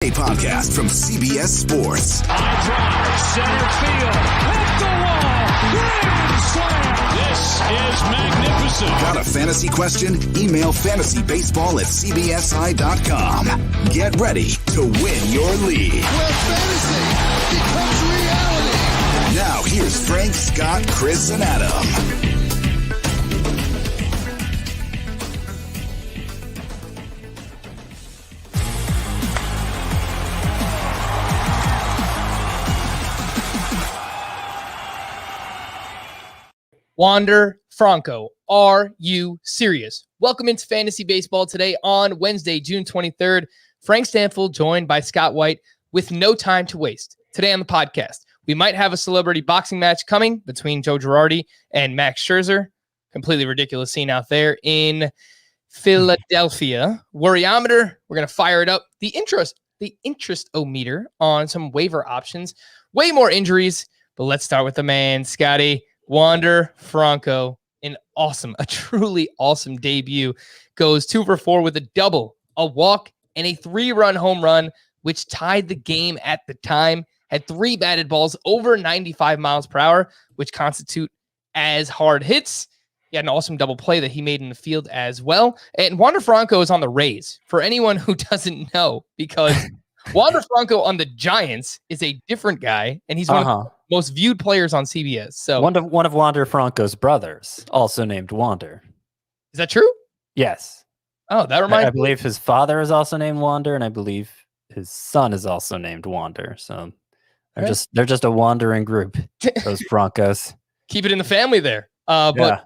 A podcast from CBS Sports. High drive, center field, hit the wall, grand slam. This is magnificent. Got a fantasy question? Email fantasybaseball@cbsi.com. Get ready to win your league. Where fantasy becomes reality. Now here's Frank, Scott, Chris, and Adam. Wander Franco, are you serious? Welcome into Fantasy Baseball today on Wednesday, June 23rd. Frank Stanfield joined by Scott White with no time to waste. Today on the podcast, we might have a celebrity boxing match coming between Joe Girardi and Max Scherzer. Completely ridiculous scene out there in Philadelphia. Worryometer, we're going to fire it up. The interest-o-meter on some waiver options. Way more injuries, but let's start with the man, Scotty. Wander Franco, a truly awesome debut, goes 2 for 4 with a double, a walk, and a 3-run home run, which tied the game at the time. Had 3 batted balls over 95 miles per hour, which constitute as hard hits. He had an awesome double play that he made in the field as well. And Wander Franco is on the Rays, for anyone who doesn't know, because Wander Franco on the Giants is a different guy, and he's one of the most viewed players on CBS. So one of Wander Franco's brothers, also named Wander. Is that true? Yes. Oh, that reminds me. I believe his father is also named Wander, and I believe his son is also named Wander. So they're just a wandering group, those Francos. Keep it in the family there. But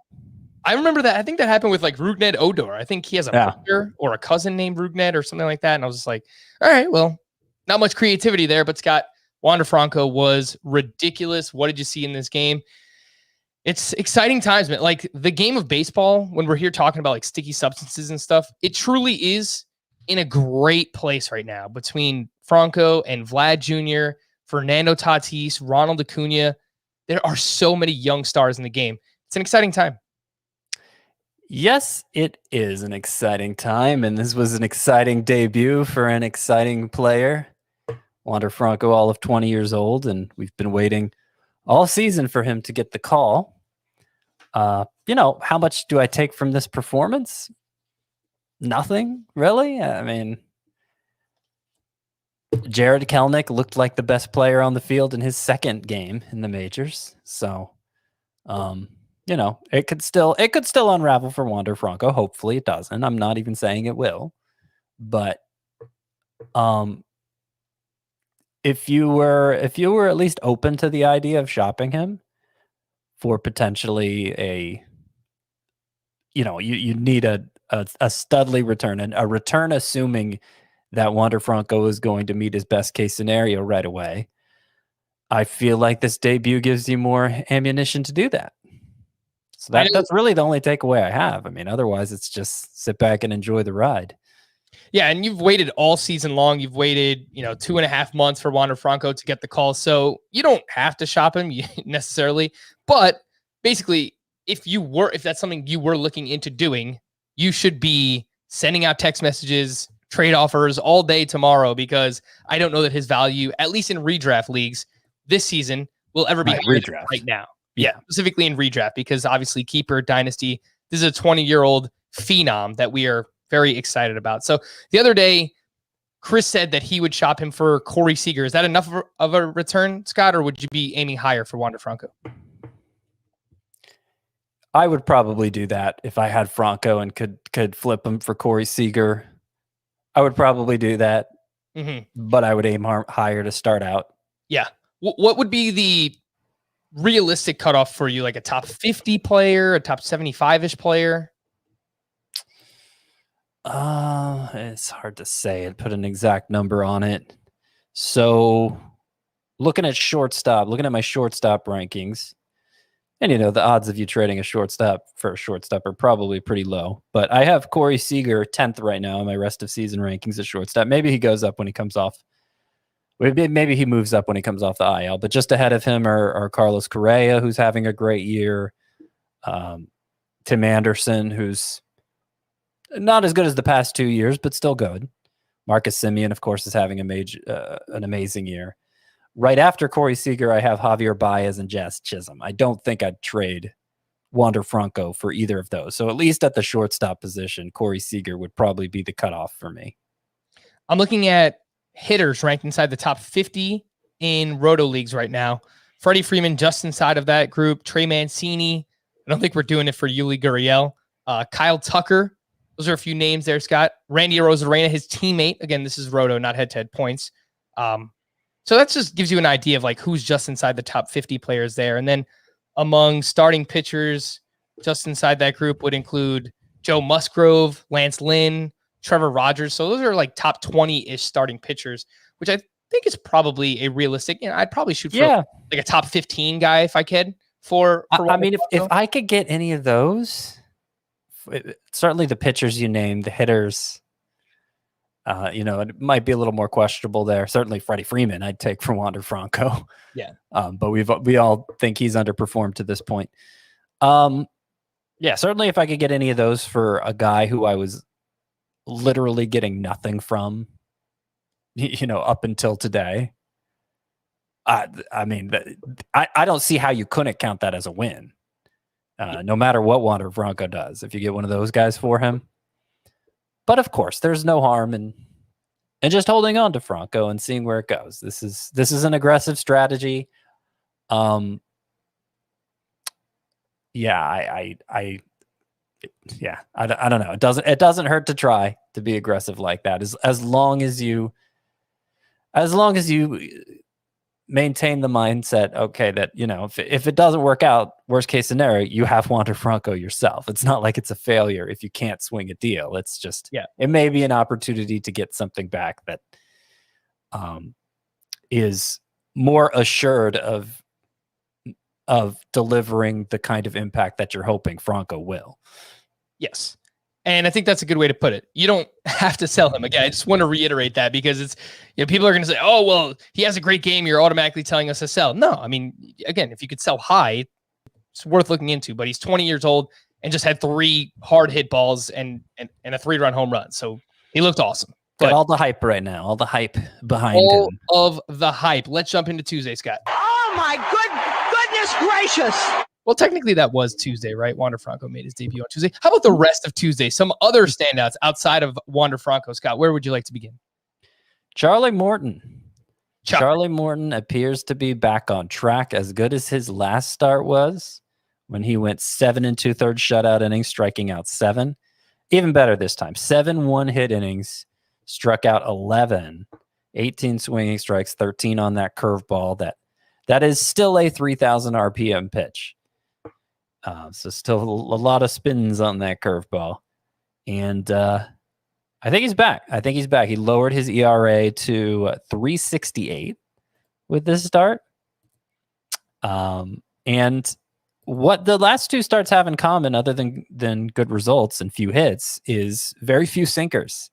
I remember that. I think that happened with like Rougned Odor. I think he has a brother or a cousin named Rougned or something like that. And I was just like, all right, well, not much creativity there, but Scott, Wander Franco was ridiculous. What did you see in this game? It's exciting times, man. Like the game of baseball, when we're here talking about like sticky substances and stuff, it truly is in a great place right now between Franco and Vlad Jr., Fernando Tatis, Ronald Acuna. There are so many young stars in the game. It's an exciting time. Yes, it is an exciting time, and this was an exciting debut for an exciting player. Wander Franco, all of 20 years old, and we've been waiting all season for him to get the call. How much do I take from this performance? Nothing, really. I mean, Jared Kelenic looked like the best player on the field in his second game in the majors. So, it could still unravel for Wander Franco. Hopefully it doesn't. I'm not even saying it will. But if you were at least open to the idea of shopping him for potentially you need a studly return, and a return assuming that Wander Franco is going to meet his best case scenario right away. I feel like this debut gives you more ammunition to do that. So that's really the only takeaway I have. I mean, otherwise it's just sit back and enjoy the ride. Yeah, and you've waited all season long. You've waited, 2.5 months for Wander Franco to get the call. So you don't have to shop him necessarily. But basically, if that's something you were looking into doing, you should be sending out text messages, trade offers all day tomorrow, because I don't know that his value, at least in redraft leagues this season, will ever be redraft right now. Yeah, specifically in redraft, because obviously keeper dynasty, this is a 20-year-old phenom that we are very excited about. So the other day, Chris said that he would shop him for Corey Seager. Is that enough of a return, Scott, or would you be aiming higher for Wander Franco? I would probably do that if I had Franco and could flip him for Corey Seager. I would probably do that, but I would aim higher to start out. Yeah. What would be the realistic cutoff for you? Like a top 50 player, a top 75-ish player? It's hard to say. I'd put an exact number on it. So looking at my shortstop rankings, and the odds of you trading a shortstop for a shortstop are probably pretty low. But I have Corey Seager 10th right now in my rest of season rankings at shortstop. Maybe he goes up when he comes off. Maybe he moves up when he comes off the IL. But just ahead of him are Carlos Correa, who's having a great year. Tim Anderson, who's not as good as the past 2 years, but still good. Marcus Semien, of course, is having an amazing year. Right after Corey Seager, I have Javier Baez and Jazz Chisholm. I don't think I'd trade Wander Franco for either of those. So at least at the shortstop position, Corey Seager would probably be the cutoff for me. I'm looking at hitters ranked inside the top 50 in Roto leagues right now. Freddie Freeman just inside of that group. Trey Mancini. I don't think we're doing it for Yuli Gurriel. Kyle Tucker. Those are a few names there, Scott. Randy Arozarena, his teammate. Again, this is Roto, not head-to-head points. So that just gives you an idea of like who's just inside the top 50 players there. And then among starting pitchers, just inside that group would include Joe Musgrove, Lance Lynn, Trevor Rogers. So those are like top 20-ish starting pitchers, which I think is probably a realistic. I'd probably shoot for like a top 15 guy if I could. I mean, if I could get any of those, certainly the pitchers you named, the hitters, it might be a little more questionable there. Certainly Freddie Freeman, I'd take for Wander Franco. Yeah. But we all think he's underperformed to this point. Certainly if I could get any of those for a guy who I was literally getting nothing from, up until today. I mean, I don't see how you couldn't count that as a win. No matter what Wander Franco does, if you get one of those guys for him. But of course, there's no harm in just holding on to Franco and seeing where it goes. This is an aggressive strategy. I don't know. It doesn't hurt to try to be aggressive like that. As long as you maintain the mindset, okay, that, if it doesn't work out, worst case scenario, you have Wander Franco yourself. It's not like it's a failure if you can't swing a deal. It's just, it may be an opportunity to get something back that is more assured of delivering the kind of impact that you're hoping Franco will. Yes. And I think that's a good way to put it. You don't have to sell him. Again, I just want to reiterate that because it's, people are going to say, oh, well, he has a great game. You're automatically telling us to sell. No, I mean, again, if you could sell high, it's worth looking into. But he's 20 years old and just had 3 hard hit balls and a 3-run home run. So he looked awesome. Got all the hype right now, all the hype behind all him. Of the hype. Let's jump into Tuesday, Scott. Oh, my goodness gracious. Well, technically that was Tuesday, right? Wander Franco made his debut on Tuesday. How about the rest of Tuesday? Some other standouts outside of Wander Franco, Scott. Where would you like to begin? Charlie Morton. Charlie Morton appears to be back on track, as good as his last start was when he went 7 2/3 shutout innings, striking out 7. Even better this time. 7 1-hit innings, struck out 11, 18 swinging strikes, 13 on that curveball. That is still a 3,000 RPM pitch. So still a lot of spins on that curveball. And I think he's back. He lowered his ERA to 3.68 with this start. And what the last 2 starts have in common, other than good results and few hits, is very few sinkers.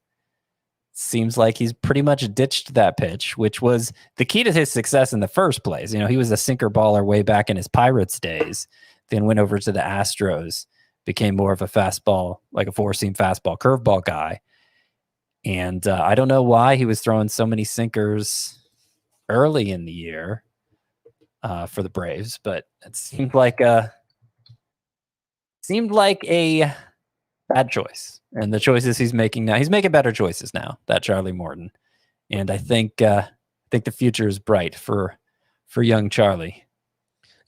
Seems like he's pretty much ditched that pitch, which was the key to his success in the first place. He was a sinker baller way back in his Pirates days, then went over to the Astros, became more of a fastball, like a 4-seam fastball, curveball guy. And I don't know why he was throwing so many sinkers early in the year for the Braves, but it seemed like a bad choice. And the choices he's making now, he's making better choices now, that Charlie Morton. And I think the future is bright for young Charlie.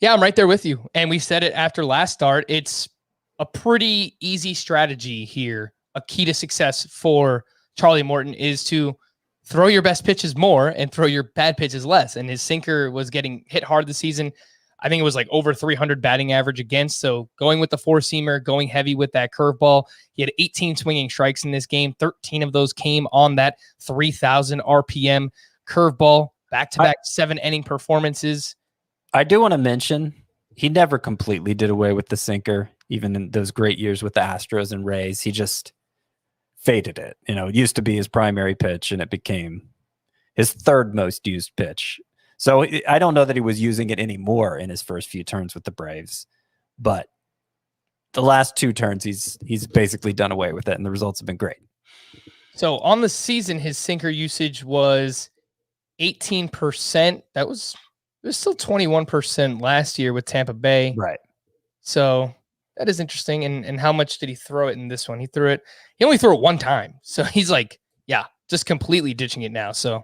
Yeah, I'm right there with you. And we said it after last start. It's a pretty easy strategy here. A key to success for Charlie Morton is to throw your best pitches more and throw your bad pitches less. And his sinker was getting hit hard this season. I think it was like over 300 batting average against. So going with the 4-seamer, going heavy with that curveball. He had 18 swinging strikes in this game. 13 of those came on that 3,000 RPM curveball. Back-to-back 7-inning performances. I do want to mention he never completely did away with the sinker, even in those great years with the Astros and Rays. He just faded it. It used to be his primary pitch, and it became his 3rd most used pitch. So I don't know that he was using it anymore in his first few turns with the Braves, but the last 2 turns, he's basically done away with it, and the results have been great. So on the season, his sinker usage was 18%. It was still 21% last year with Tampa Bay. Right. So that is interesting. And how much did he throw it in this one? He only threw it one time. So he's like, just completely ditching it now. So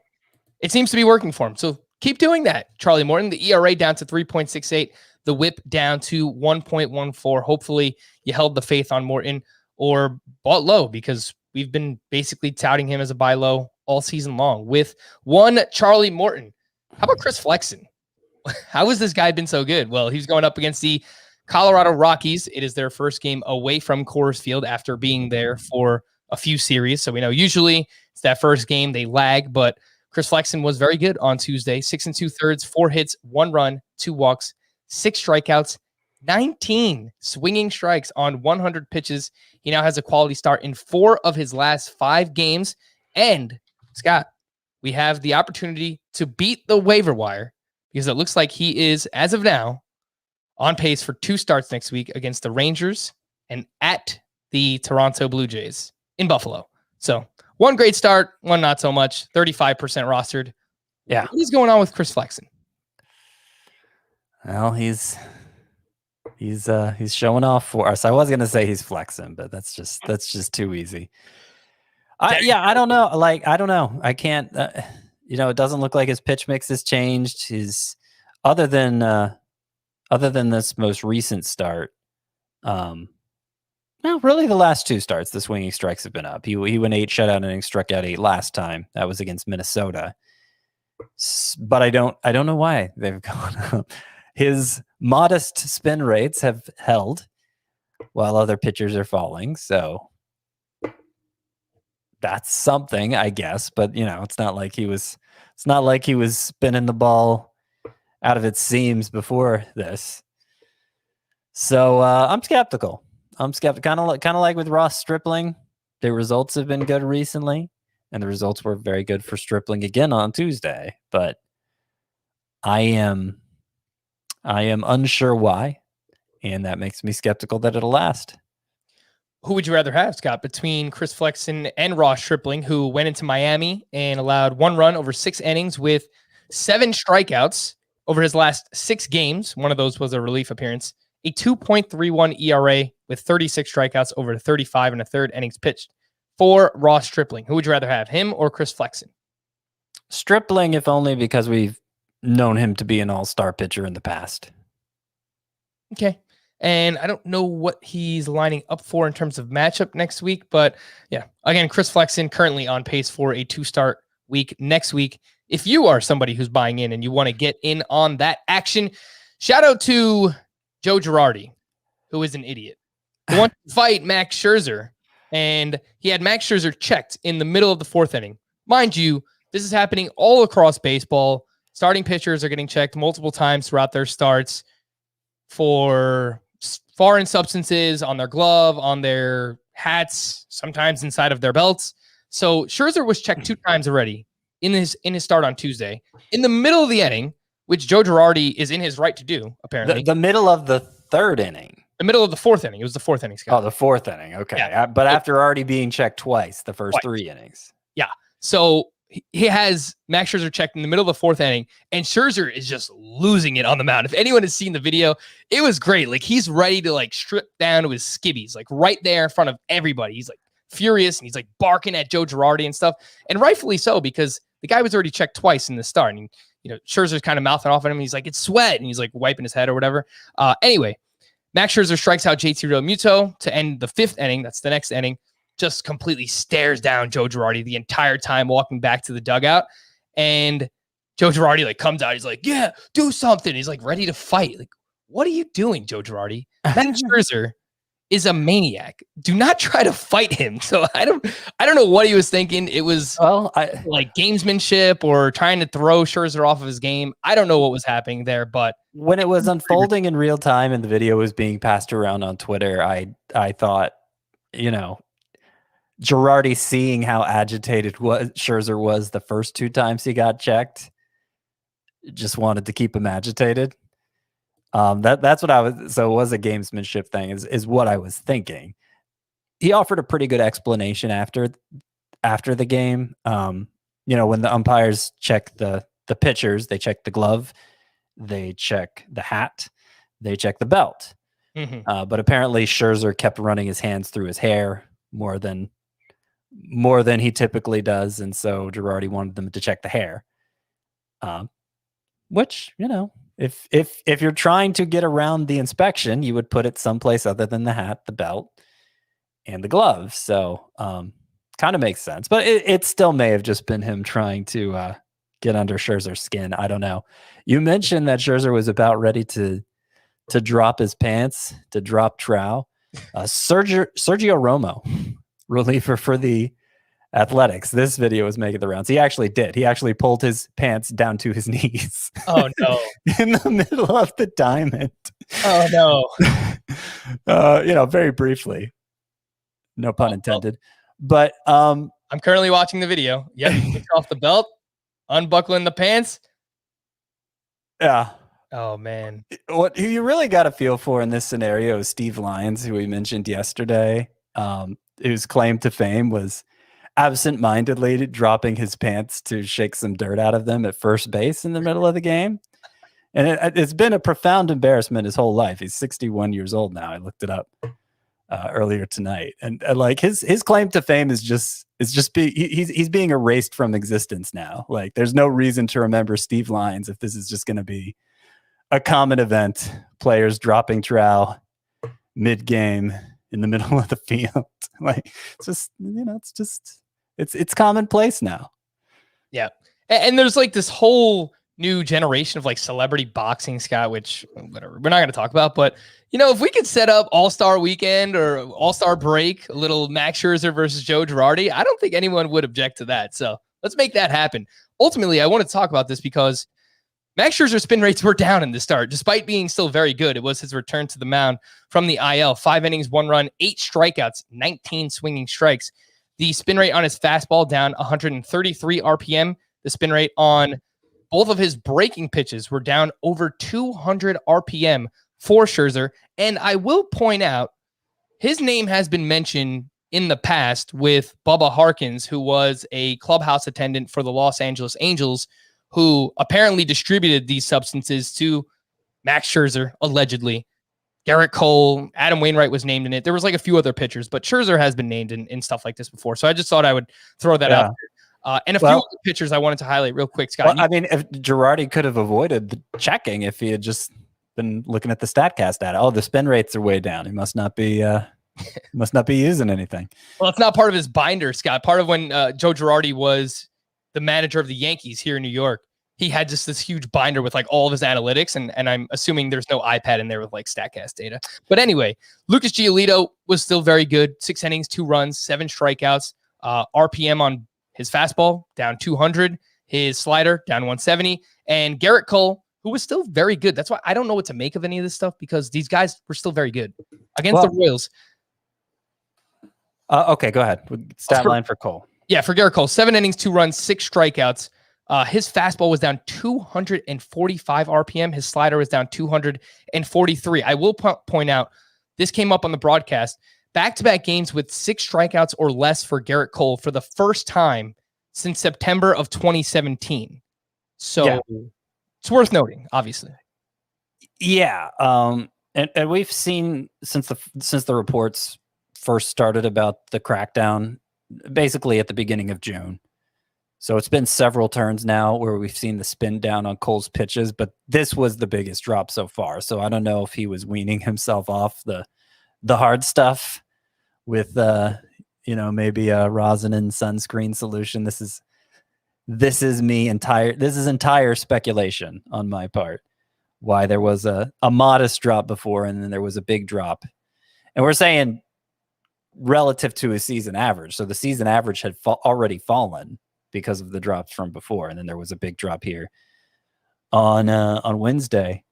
it seems to be working for him. So keep doing that, Charlie Morton. The ERA down to 3.68, the whip down to 1.14. Hopefully you held the faith on Morton or bought low, because we've been basically touting him as a buy low all season long with one Charlie Morton. How about Chris Flexen? How has this guy been so good? Well, he's going up against the Colorado Rockies. It is their first game away from Coors Field after being there for a few series. So we know usually it's that first game they lag, but Chris Flexen was very good on Tuesday. 6 2/3, 4 hits, 1 run, 2 walks, 6 strikeouts, 19 swinging strikes on 100 pitches. He now has a quality start in 4 of his last 5 games. And Scott, we have the opportunity to beat the waiver wire, because it looks like he is, as of now, on pace for 2 starts next week against the Rangers and at the Toronto Blue Jays in Buffalo. So 1 great start, 1 not so much, 35% rostered. Yeah. What is going on with Chris Flexen? Well, he's showing off for us. I was gonna say he's flexing, but that's just too easy. I don't know. I don't know. I can't. It doesn't look like his pitch mix has changed. His other than this most recent start. No, really, the last 2 starts, the swinging strikes have been up. He went 8 shutout innings, struck out 8 last time. That was against Minnesota. But I don't know why they've gone up. His modest spin rates have held while other pitchers are falling. So that's something, I guess. But it's not like he was spinning the ball out of its seams before this. So I'm skeptical. Kind of like with Ross Stripling. The results have been good recently, and the results were very good for Stripling again on Tuesday. But I am unsure why, and that makes me skeptical that it'll last. Who would you rather have, Scott, between Chris Flexen and Ross Stripling, who went into Miami and allowed 1 run over 6 innings with 7 strikeouts over his last 6 games? One of those was a relief appearance. A 2.31 ERA with 36 strikeouts over 35 1/3 innings pitched for Ross Stripling. Who would you rather have, him or Chris Flexen? Stripling, if only because we've known him to be an all-star pitcher in the past. Okay. And I don't know what he's lining up for in terms of matchup next week, but yeah, again, Chris Flexen currently on pace for a 2-start week next week. If you are somebody who's buying in and you want to get in on that action, shout out to Joe Girardi, who is an idiot. He wanted to fight Max Scherzer, and he had Max Scherzer checked in the middle of the 4th inning. Mind you, this is happening all across baseball. Starting pitchers are getting checked multiple times throughout their starts for foreign substances on their glove, on their hats, sometimes inside of their belts. So Scherzer was checked 2 times already in his start on Tuesday. In the middle of the inning, which Joe Girardi is in his right to do, apparently. The middle of the 3rd inning. The middle of the 4th inning. It was the 4th inning, Scott. Oh, the 4th inning. Okay. Yeah. But after already being checked twice, the first 3 innings. Yeah. So he has Max Scherzer checked in the middle of the 4th inning, and Scherzer is just losing it on the mound. If anyone has seen the video, it was great. Like, he's ready to strip down to his skivvies, right there in front of everybody. He's furious, and he's barking at Joe Girardi and stuff, and rightfully so, because the guy was already checked twice in the start. And Scherzer's kind of mouthing off at him. He's like, it's sweat. And he's wiping his head or whatever. Anyway, Max Scherzer strikes out JT Realmuto to end the 5th inning. That's the next inning. Just completely stares down Joe Girardi the entire time walking back to the dugout. And Joe Girardi comes out. He's like, yeah, do something. He's ready to fight. What are you doing, Joe Girardi? Max Scherzer is a maniac. Do not try to fight him. So I don't know what he was thinking. It was gamesmanship or trying to throw Scherzer off of his game. I don't know what was happening there, but when it was unfolding in real time and the video was being passed around on Twitter, I thought, Girardi, seeing how agitated Scherzer was the first 2 times he got checked, just wanted to keep him agitated. That's what I was. So it was a gamesmanship thing, is what I was thinking. He offered a pretty good explanation after after the game. When the umpires check the pitchers, they check the glove, they check the hat, they check the belt. But apparently Scherzer kept running his hands through his hair more than he typically does, and so Girardi wanted them to check the hair. Which, if you're trying to get around the inspection, you would put it someplace other than the hat, the belt, and the glove. So kind of makes sense. But it still may have just been him trying to get under Scherzer's skin. I don't know. You mentioned that Scherzer was about ready to drop his pants, to drop trowel. Sergio Romo, reliever for the Athletics. This video was making the rounds. He actually did. He actually pulled his pants down to his knees. Oh, no. In the middle of the diamond. Oh, no. Very briefly. No pun intended. But I'm currently watching the video. Yep. He takes off the belt, unbuckling the pants. Yeah. Oh, man. Who you really got to feel for in this scenario is Steve Lyons, who we mentioned yesterday, whose claim to fame was absent-mindedly dropping his pants to shake some dirt out of them at first base in the middle of the game. And it's been a profound embarrassment his whole life. He's 61 years old now. I looked it up earlier tonight. And like his claim to fame is he's being erased from existence now. Like there's no reason to remember Steve Lyons if this is just going to be a common event, players dropping trowel mid-game in the middle of the field. Like it's commonplace now. Yeah. And there's like this whole new generation of like celebrity boxing, Scott, which whatever we're not going to talk about, but if we could set up All-Star Weekend or All-Star Break, a little Max Scherzer versus Joe Girardi, I don't think anyone would object to that. So let's make that happen. Ultimately, I want to talk about this because Max Scherzer's spin rates were down in the start, despite being still very good. It was his return to the mound from the IL. 5 innings, 1 run, 8 strikeouts, 19 swinging strikes. The spin rate on his fastball down 133 RPM. The spin rate on both of his breaking pitches were down over 200 RPM for Scherzer. And I will point out, his name has been mentioned in the past with Bubba Harkins, who was a clubhouse attendant for the Los Angeles Angels, who apparently distributed these substances to Max Scherzer, allegedly. Garrett Cole, Adam Wainwright was named in it. There was like a few other pitchers, but Scherzer has been named in stuff like this before. So I just thought I would throw that out there. And a few other pitchers I wanted to highlight real quick, Scott. Well, if Girardi could have avoided the checking if he had just been looking at the StatCast data. Oh, the spin rates are way down. He must not be using anything. Well, it's not part of his binder, Scott. Part of when Joe Girardi was the manager of the Yankees here in New York, he had just this huge binder with like all of his analytics, and I'm assuming there's no iPad in there with like StatCast data. But anyway, Lucas Giolito was still very good. 6 innings, 2 runs, 7 strikeouts. RPM on his fastball down 200, his slider down 170, and Garrett Cole, who was still very good. That's why I don't know what to make of any of this stuff, because these guys were still very good against the Royals. Okay, go ahead. Stat line for Cole. Yeah, for Garrett Cole, 7 innings, 2 runs, 6 strikeouts. His fastball was down 245 RPM. His slider was down 243. I will point out, this came up on the broadcast, back-to-back games with 6 strikeouts or less for Garrett Cole for the first time since September of 2017. So it's worth noting, obviously. Yeah. And we've seen since the reports first started about the crackdown, basically at the beginning of June. So it's been several turns now where we've seen the spin down on Cole's pitches, but this was the biggest drop so far. So I don't know if he was weaning himself off the hard stuff with maybe a rosin and sunscreen solution. This is entire speculation on my part, why there was a modest drop before and then there was a big drop. And we're saying relative to his season average. So the season average had already fallen because of the drops from before, and then there was a big drop here on Wednesday.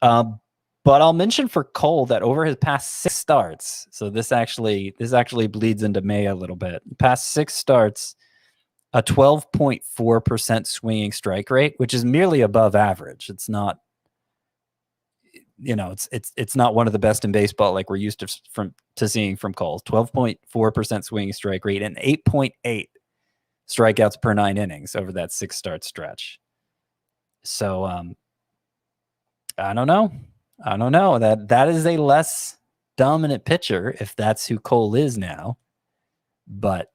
But I'll mention for Cole that over his past 6 starts, so this actually bleeds into May a little bit. Past 6 starts, a 12.4% swinging strike rate, which is merely above average. It's not it's not one of the best in baseball like we're used to seeing from Cole. 12.4% swinging strike rate and 8.8 strikeouts per 9 innings over that 6-start stretch. So I don't know. That is a less dominant pitcher if that's who Cole is now. But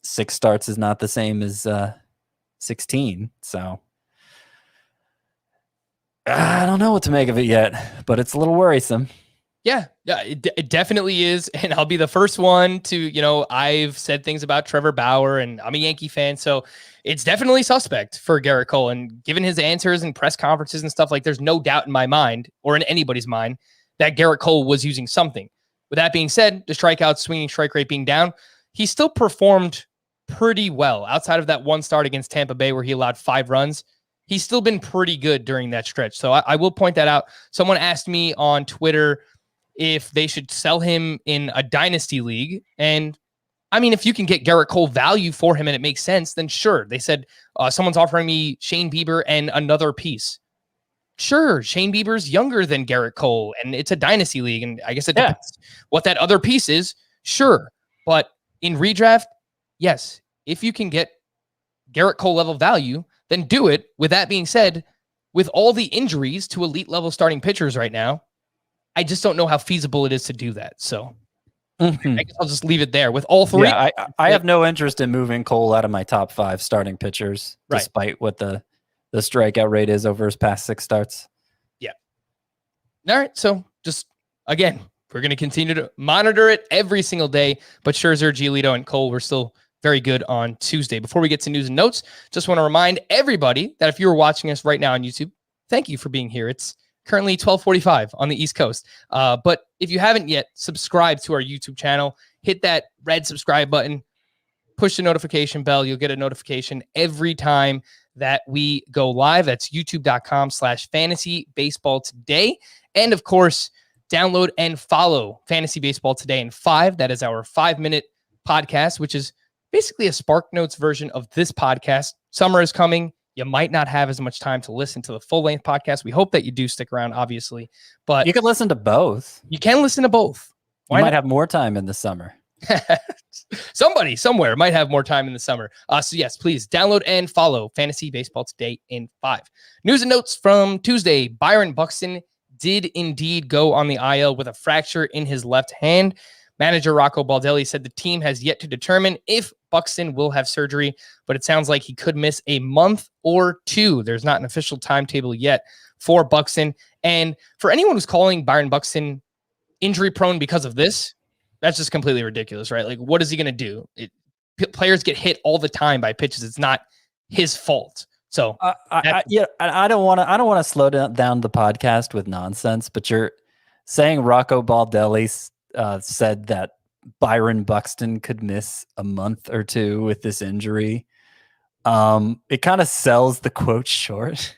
6 starts is not the same as 16. So I don't know what to make of it yet, but it's a little worrisome. Yeah, it definitely is. And I'll be the first one to, I've said things about Trevor Bauer, and I'm a Yankee fan. So it's definitely suspect for Gerrit Cole. And given his answers and press conferences and stuff, like, there's no doubt in my mind or in anybody's mind that Gerrit Cole was using something. With that being said, the strikeouts, swinging strike rate being down, he still performed pretty well outside of that one start against Tampa Bay where he allowed 5 runs. He's still been pretty good during that stretch. So I will point that out. Someone asked me on Twitter if they should sell him in a dynasty league. And I mean, if you can get Gerrit Cole value for him and it makes sense, then sure. They said someone's offering me Shane Bieber and another piece. Sure, Shane Bieber's younger than Gerrit Cole, and it's a dynasty league, and I guess it depends what that other piece is. Sure, but in redraft, yes, if you can get Gerrit Cole level value, then do it. With that being said, with all the injuries to elite level starting pitchers right now, I just don't know how feasible it is to do that. So I guess I'll just leave it there with all 3. Yeah, I have no interest in moving Cole out of my top 5 starting pitchers, despite what the strikeout rate is over his past 6 starts. Yeah. All right. So just, again, we're going to continue to monitor it every single day. But Scherzer, Giolito, and Cole were still very good on Tuesday. Before we get to news and notes, just want to remind everybody that if you are watching us right now on YouTube, thank you for being here. It's currently 12:45 on the East Coast. But if you haven't yet subscribed to our YouTube channel, hit that red subscribe button, push the notification bell. You'll get a notification every time that we go live. That's youtube.com/fantasy baseball today. And of course, download and follow Fantasy Baseball Today in 5. That is our 5-minute podcast, which is basically a Spark Notes version of this podcast. Summer is coming. You might not have as much time to listen to the full-length podcast. We hope that you do stick around, obviously. But you can listen to both. You can listen to both. You might have more time in the summer. Somebody somewhere might have more time in the summer. So yes, please download and follow Fantasy Baseball Today in 5. News and notes from Tuesday. Byron Buxton did indeed go on the IL with a fracture in his left hand. Manager Rocco Baldelli said the team has yet to determine if Buxton will have surgery, but it sounds like he could miss a month or 2. There's not an official timetable yet for Buxton. And for anyone who's calling Byron Buxton injury prone because of this, that's just completely ridiculous, right? Like, what is he going to do? Players get hit all the time by pitches. It's not his fault. So I don't want to slow down the podcast with nonsense, but you're saying Rocco Baldelli said that Byron Buxton could miss a month or 2 with this injury. It kind of sells the quote short.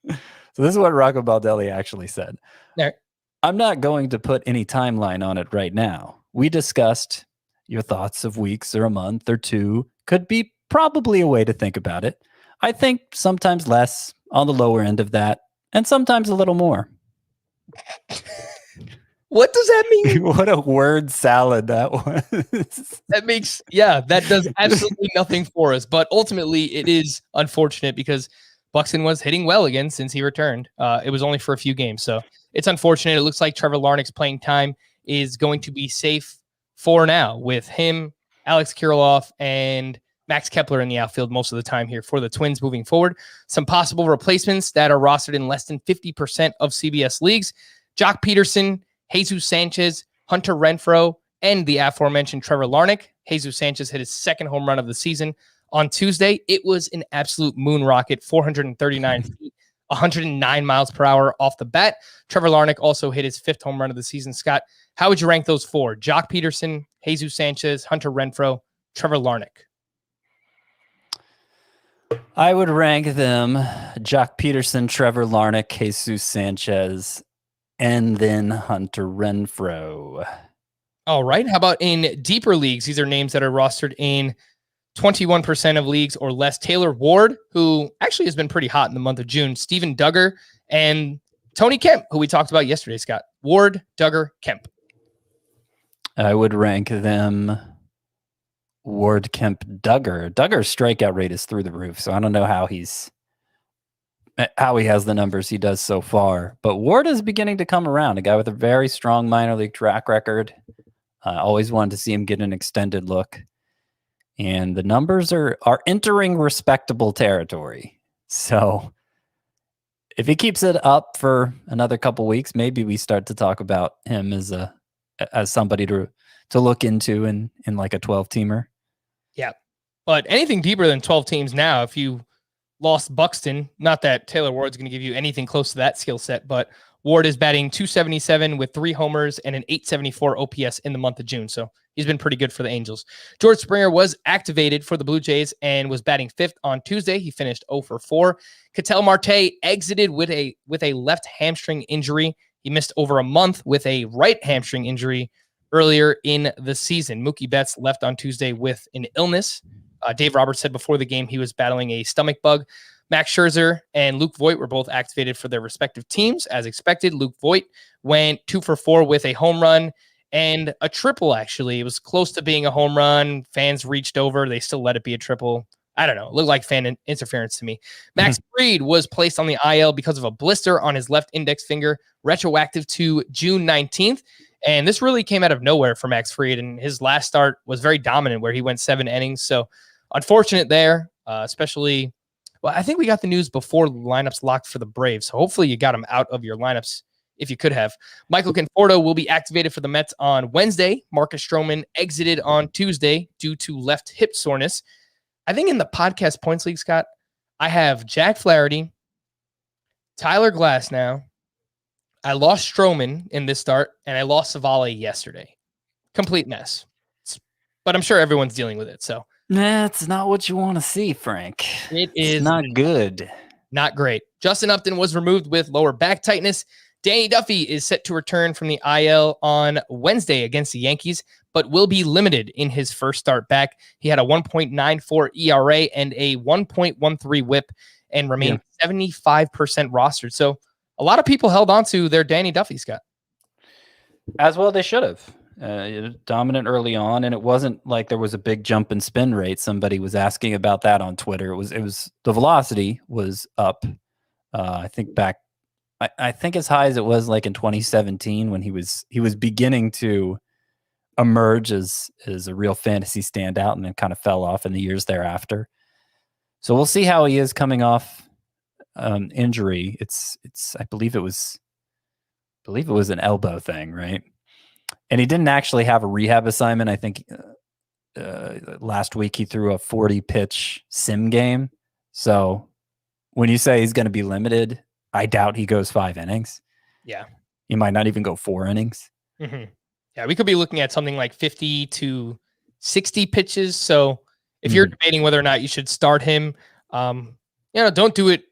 So this is what Rocco Baldelli actually said. There. I'm not going to put any timeline on it right now. We discussed your thoughts of weeks or a month or 2 could be probably a way to think about it. I think sometimes less on the lower end of that and sometimes a little more. What does that mean? What a word salad that was. That does absolutely nothing for us. But ultimately, it is unfortunate because Buxton was hitting well again since he returned. It was only for a few games. So it's unfortunate. It looks like Trevor Larnach's playing time is going to be safe for now with him, Alex Kirilloff, and Max Kepler in the outfield most of the time here for the Twins moving forward. Some possible replacements that are rostered in less than 50% of CBS leagues. Jock Peterson, Jesus Sanchez, Hunter Renfroe, and the aforementioned Trevor Larnach. Jesus Sanchez hit his 2nd home run of the season on Tuesday. It was an absolute moon rocket, 439 feet, 109 miles per hour off the bat. Trevor Larnach also hit his 5th home run of the season. Scott, how would you rank those 4? Jock Peterson, Jesus Sanchez, Hunter Renfroe, Trevor Larnach. I would rank them Jock Peterson, Trevor Larnach, Jesus Sanchez, and then Hunter Renfroe. All right. How about in deeper leagues? These are names that are rostered in 21% of leagues or less. Taylor Ward, who actually has been pretty hot in the month of June. Steven Duggar and Tony Kemp, who we talked about yesterday, Scott. Ward, Duggar, Kemp. I would rank them Ward, Kemp, Duggar. Duggar's strikeout rate is through the roof, so I don't know how he has the numbers he does so far. But Ward is beginning to come around, a guy with a very strong minor league track record. Always wanted to see him get an extended look. And the numbers are entering respectable territory. So if he keeps it up for another couple weeks, maybe we start to talk about him as somebody to look into in like a 12-teamer. Yeah. But anything deeper than 12 teams now, if you lost Buxton, not that Taylor Ward's going to give you anything close to that skill set, but Ward is batting .277 with 3 homers and an .874 OPS in the month of June. So he's been pretty good for the Angels. George Springer was activated for the Blue Jays and was batting 5th on Tuesday. He finished 0 for 4. Ketel Marte exited with a left hamstring injury. He missed over a month with a right hamstring injury earlier in the season. Mookie Betts left on Tuesday with an illness. Dave Roberts said before the game he was battling a stomach bug. Max Scherzer and Luke Voit were both activated for their respective teams. As expected, Luke Voit went 2 for 4 with a home run and a triple, actually. It was close to being a home run. Fans reached over. They still let it be a triple. I don't know. It looked like fan interference to me. Max Fried was placed on the IL because of a blister on his left index finger, retroactive to June 19th. And this really came out of nowhere for Max Fried. And his last start was very dominant, where he went 7 innings. So unfortunate there, especially... Well, I think we got the news before the lineups locked for the Braves, so hopefully you got him out of your lineups if you could have. Michael Conforto will be activated for the Mets on Wednesday. Marcus Stroman exited on Tuesday due to left hip soreness. I think in the podcast points league, Scott, I have Jack Flaherty, Tyler Glasnow. I lost Stroman in this start, and I lost Savale yesterday. Complete mess. But I'm sure everyone's dealing with it, so. That's not what you want to see, Frank. It's not good. Not great. Justin Upton was removed with lower back tightness. Danny Duffy is set to return from the IL on Wednesday against the Yankees, but will be limited in his first start back. He had a 1.94 ERA and a 1.13 whip and remained 75% rostered. So a lot of people held on to their Danny Duffy, Scott. As well they should have. Dominant early on, and it wasn't like there was a big jump in spin rate. Somebody was asking about that on Twitter. It was the velocity was up. I think as high as it was like in 2017 when he was beginning to emerge as a real fantasy standout, and then kind of fell off in the years thereafter. So we'll see how he is coming off injury. It's I believe it was an elbow thing, right? And he didn't actually have a rehab assignment. I think last week he threw a 40-pitch sim game. So when you say he's going to be limited, I doubt he goes 5 innings. Yeah. He might not even go 4 innings. Mm-hmm. Yeah, we could be looking at something like 50 to 60 pitches. So if you're debating whether or not you should start him, don't do it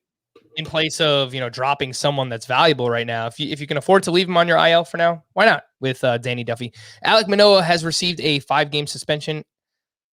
in place of, dropping someone that's valuable right now. If you can afford to leave him on your IL for now, why not with Danny Duffy? Alek Manoah has received a 5-game suspension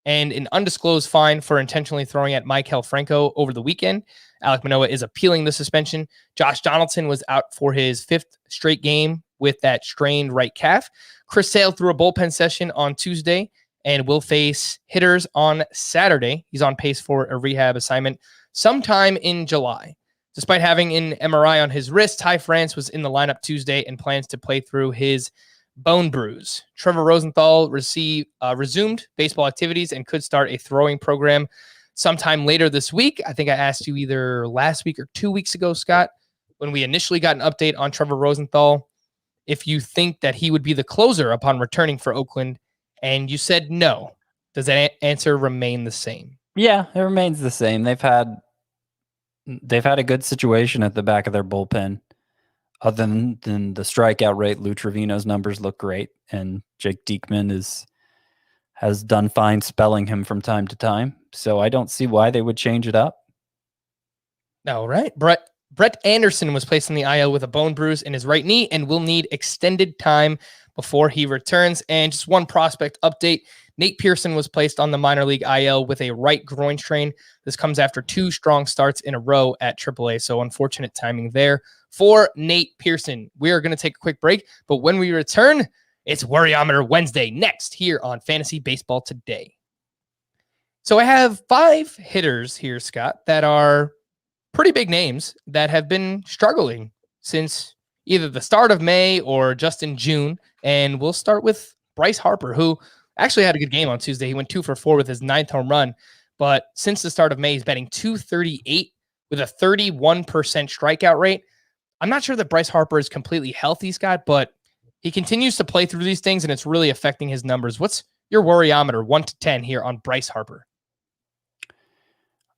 and an undisclosed fine for intentionally throwing at Maikel Franco over the weekend. Alek Manoah is appealing the suspension. Josh Donaldson was out for his 5th straight game with that strained right calf. Chris Sale threw a bullpen session on Tuesday and will face hitters on Saturday. He's on pace for a rehab assignment sometime in July. Despite having an MRI on his wrist, Ty France was in the lineup Tuesday and plans to play through his bone bruise. Trevor Rosenthal resumed baseball activities and could start a throwing program sometime later this week. I think I asked you either last week or 2 weeks ago, Scott, when we initially got an update on Trevor Rosenthal, if you think that he would be the closer upon returning for Oakland, and you said no. Does that answer remain the same? Yeah, it remains the same. They've had a good situation at the back of their bullpen. Other than the strikeout rate, Lou Trevino's numbers look great, and Jake Diekman has done fine spelling him from time to time. So I don't see why they would change it up. All right. Brett Anderson was placed on the IL with a bone bruise in his right knee and will need extended time before he returns. And just one prospect update. Nate Pearson was placed on the minor league IL with a right groin strain. This comes after 2 strong starts in a row at AAA, so unfortunate timing there for Nate Pearson. We are going to take a quick break, but when we return, it's Worryometer Wednesday next here on Fantasy Baseball Today. So I have 5 hitters here, Scott, that are pretty big names that have been struggling since either the start of May or just in June. And we'll start with Bryce Harper, who actually had a good game on Tuesday. He went 2 for 4 with his 9th home run. But since the start of May, he's batting .238 with a 31% strikeout rate. I'm not sure that Bryce Harper is completely healthy, Scott, but he continues to play through these things, and it's really affecting his numbers. What's your Worryometer 1 to 10 here on Bryce Harper?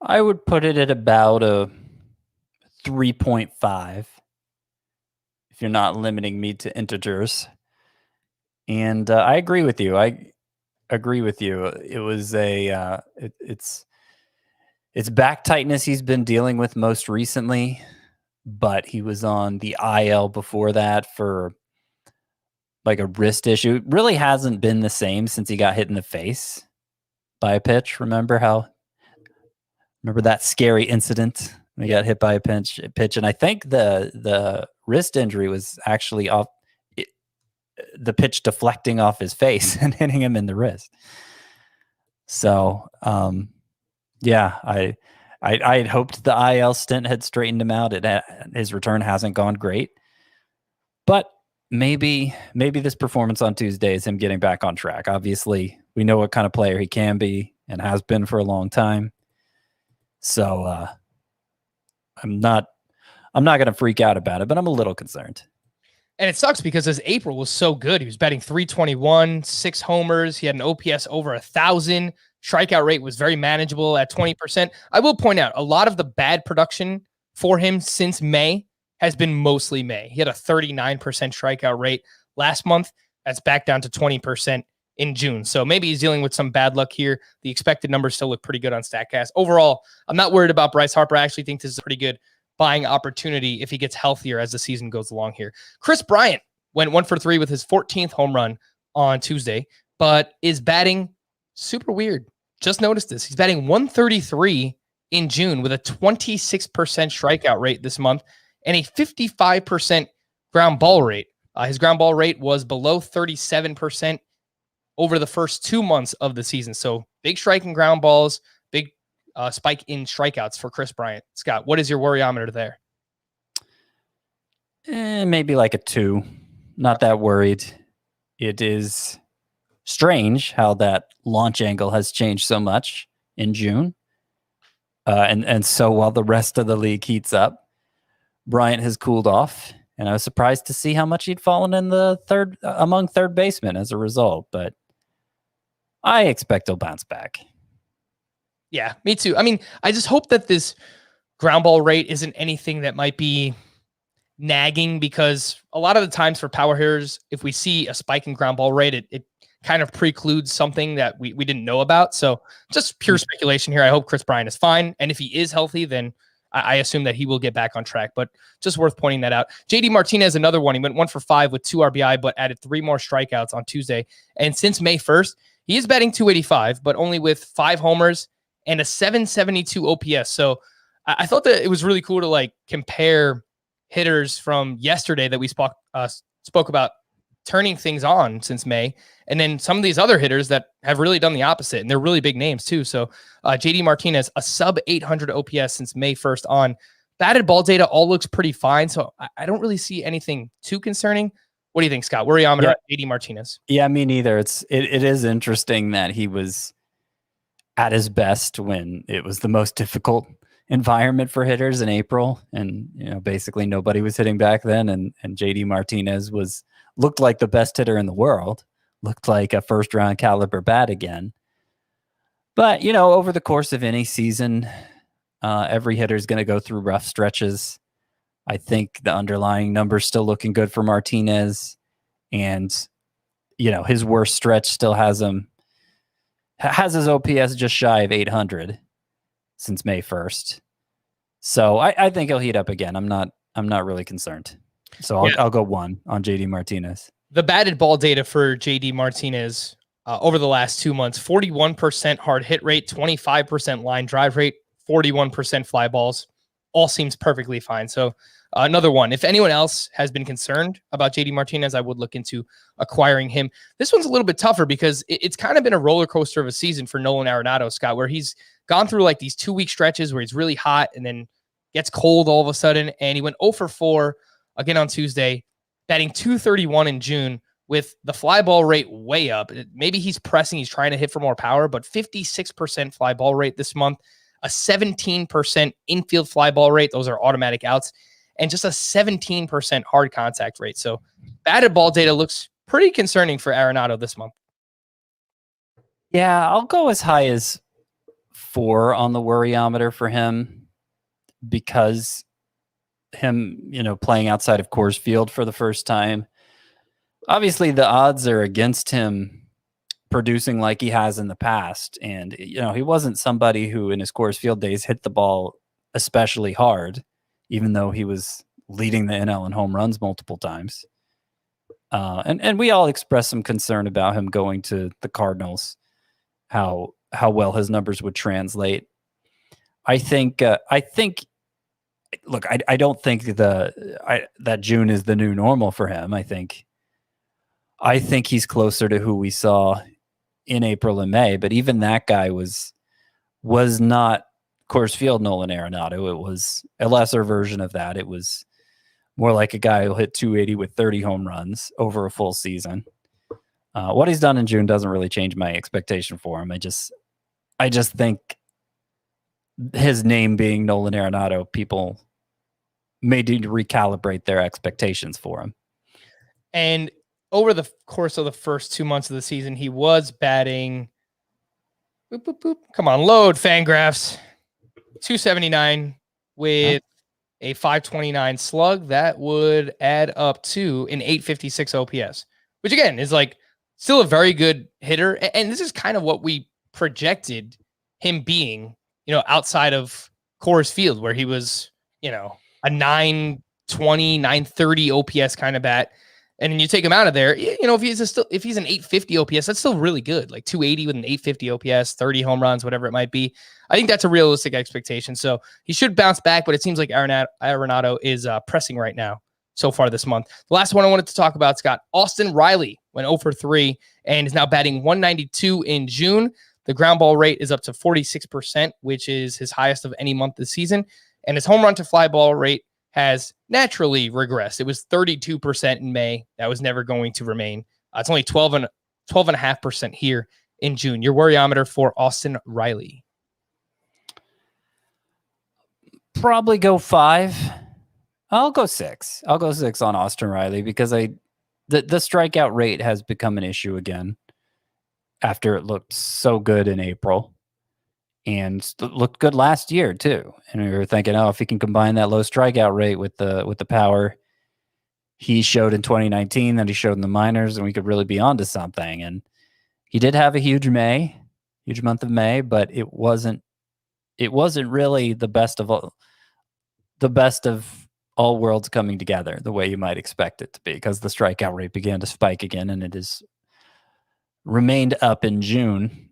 I would put it at about a 3.5 if you're not limiting me to integers. And I agree with you. It was it's back tightness he's been dealing with most recently, but he was on the IL before that for like a wrist issue. It really hasn't been the same since he got hit in the face by a pitch. Remember that scary incident when he got hit by a pitch? And I think the wrist injury was actually off the pitch deflecting off his face and hitting him in the wrist. So, yeah, I had hoped the IL stint had straightened him out. His return hasn't gone great, but maybe this performance on Tuesday is him getting back on track. Obviously, we know what kind of player he can be and has been for a long time. So, I'm not going to freak out about it, but I'm a little concerned. And it sucks because his April was so good. He was batting .321, 6 homers. He had an OPS over 1,000. Strikeout rate was very manageable at 20%. I will point out a lot of the bad production for him since May has been mostly May. He had a 39% strikeout rate last month. That's back down to 20% in June. So maybe he's dealing with some bad luck here. The expected numbers still look pretty good on StatCast. Overall, I'm not worried about Bryce Harper. I actually think this is a pretty good buying opportunity if he gets healthier as the season goes along here. Chris Bryant went 1 for 3 with his 14th home run on Tuesday, but is batting super weird. Just noticed this. He's batting .133 in June with a 26% strikeout rate this month and a 55% ground ball rate. His ground ball rate was below 37% over the first 2 months of the season. So big strike and ground balls, big spike in strikeouts for Chris Bryant. Scott, what is your Worryometer there? Maybe like a 2. Not that worried. It is strange how that launch angle has changed so much in June. And so while the rest of the league heats up, Bryant has cooled off. And I was surprised to see how much he'd fallen in the among third basemen as a result. But I expect he'll bounce back. Yeah, me too. I mean, I just hope that this ground ball rate isn't anything that might be nagging, because a lot of the times for power hitters, if we see a spike in ground ball rate, it kind of precludes something that we didn't know about. So just pure speculation here. I hope Chris Bryant is fine. And if he is healthy, then I assume that he will get back on track, but just worth pointing that out. JD Martinez, another one. He went 1 for 5 with 2 RBI, but added 3 more strikeouts on Tuesday. And since May 1st, he is batting .285, but only with 5 homers and a 772 OPS. So I thought that it was really cool to like compare hitters from yesterday that we spoke about turning things on since May, and then some of these other hitters that have really done the opposite, and they're really big names too. So JD Martinez, a sub 800 OPS since May 1st on. Batted ball data all looks pretty fine, so I don't really see anything too concerning. What do you think, Scott? Worryometer at JD Martinez. Yeah, me neither. It is interesting that he was at his best when it was the most difficult environment for hitters in April, and basically nobody was hitting back then, and JD Martinez looked like the best hitter in the world, looked like a first round caliber bat again. But over the course of any season, every hitter is going to go through rough stretches. I think the underlying numbers still looking good for Martinez, and his worst stretch still has his OPS just shy of 800 since May 1st. So I think he'll heat up again. I'm not really concerned. So I'll go 1 on JD Martinez. The batted ball data for JD Martinez over the last 2 months. 41% hard hit rate, 25% line drive rate, 41% fly balls. All seems perfectly fine. So another one. If anyone else has been concerned about JD Martinez, I would look into acquiring him. This one's a little bit tougher because it's kind of been a roller coaster of a season for Nolan Arenado, Scott, where he's gone through like these 2-week stretches where he's really hot and then gets cold all of a sudden. And he went 0 for 4 again on Tuesday, batting .231 in June with the fly ball rate way up. Maybe he's pressing, he's trying to hit for more power, but 56% fly ball rate this month, a 17% infield fly ball rate. Those are automatic outs, and just a 17% hard contact rate. So batted ball data looks pretty concerning for Arenado this month. Yeah, I'll go as high as 4 on the worryometer for him because him, playing outside of Coors Field for the first time. Obviously, the odds are against him producing like he has in the past. And, he wasn't somebody who in his Coors Field days hit the ball especially hard, even though he was leading the NL in home runs multiple times. And we all expressed some concern about him going to the Cardinals, how well his numbers would translate. I don't think that June is the new normal for him. I think he's closer to who we saw in April and May, but even that guy was not Coors Field Nolan Arenado. It was a lesser version of that. It was more like a guy who'll hit 280 with 30 home runs over a full season. What he's done in June doesn't really change my expectation for him. I just think his name being Nolan Arenado, people may need to recalibrate their expectations for him. And over the course of the first 2 months of the season, he was batting. Boop, boop, boop. Come on, load Fangraphs. 279 with a 529 slug. That would add up to an 856 OPS, which again is like still a very good hitter. And this is kind of what we projected him being, outside of Coors Field, where he was, a 920, 930 OPS kind of bat. And then you take him out of there, if he's an 850 OPS, that's still really good. Like 280 with an 850 OPS, 30 home runs, whatever it might be. I think that's a realistic expectation. So he should bounce back, but it seems like Arenado is pressing right now so far this month. The last one I wanted to talk about, Scott, Austin Riley went 0 for 3 and is now batting 192 in June. The ground ball rate is up to 46%, which is his highest of any month this season. And his home run to fly ball rate has naturally regressed. It was 32% in May. That was never going to remain. It's only 12.5% here in June. Your worryometer for Austin Riley? Probably go 5. I'll go 6. I'll go 6 on Austin Riley because the strikeout rate has become an issue again after it looked so good in April. And looked good last year too. And we were thinking, if he can combine that low strikeout rate with the power he showed in 2019 that he showed in the minors, and we could really be onto something. And he did have a huge month of May, but it wasn't really the best of all worlds coming together the way you might expect it to be, because the strikeout rate began to spike again, and it has remained up in June.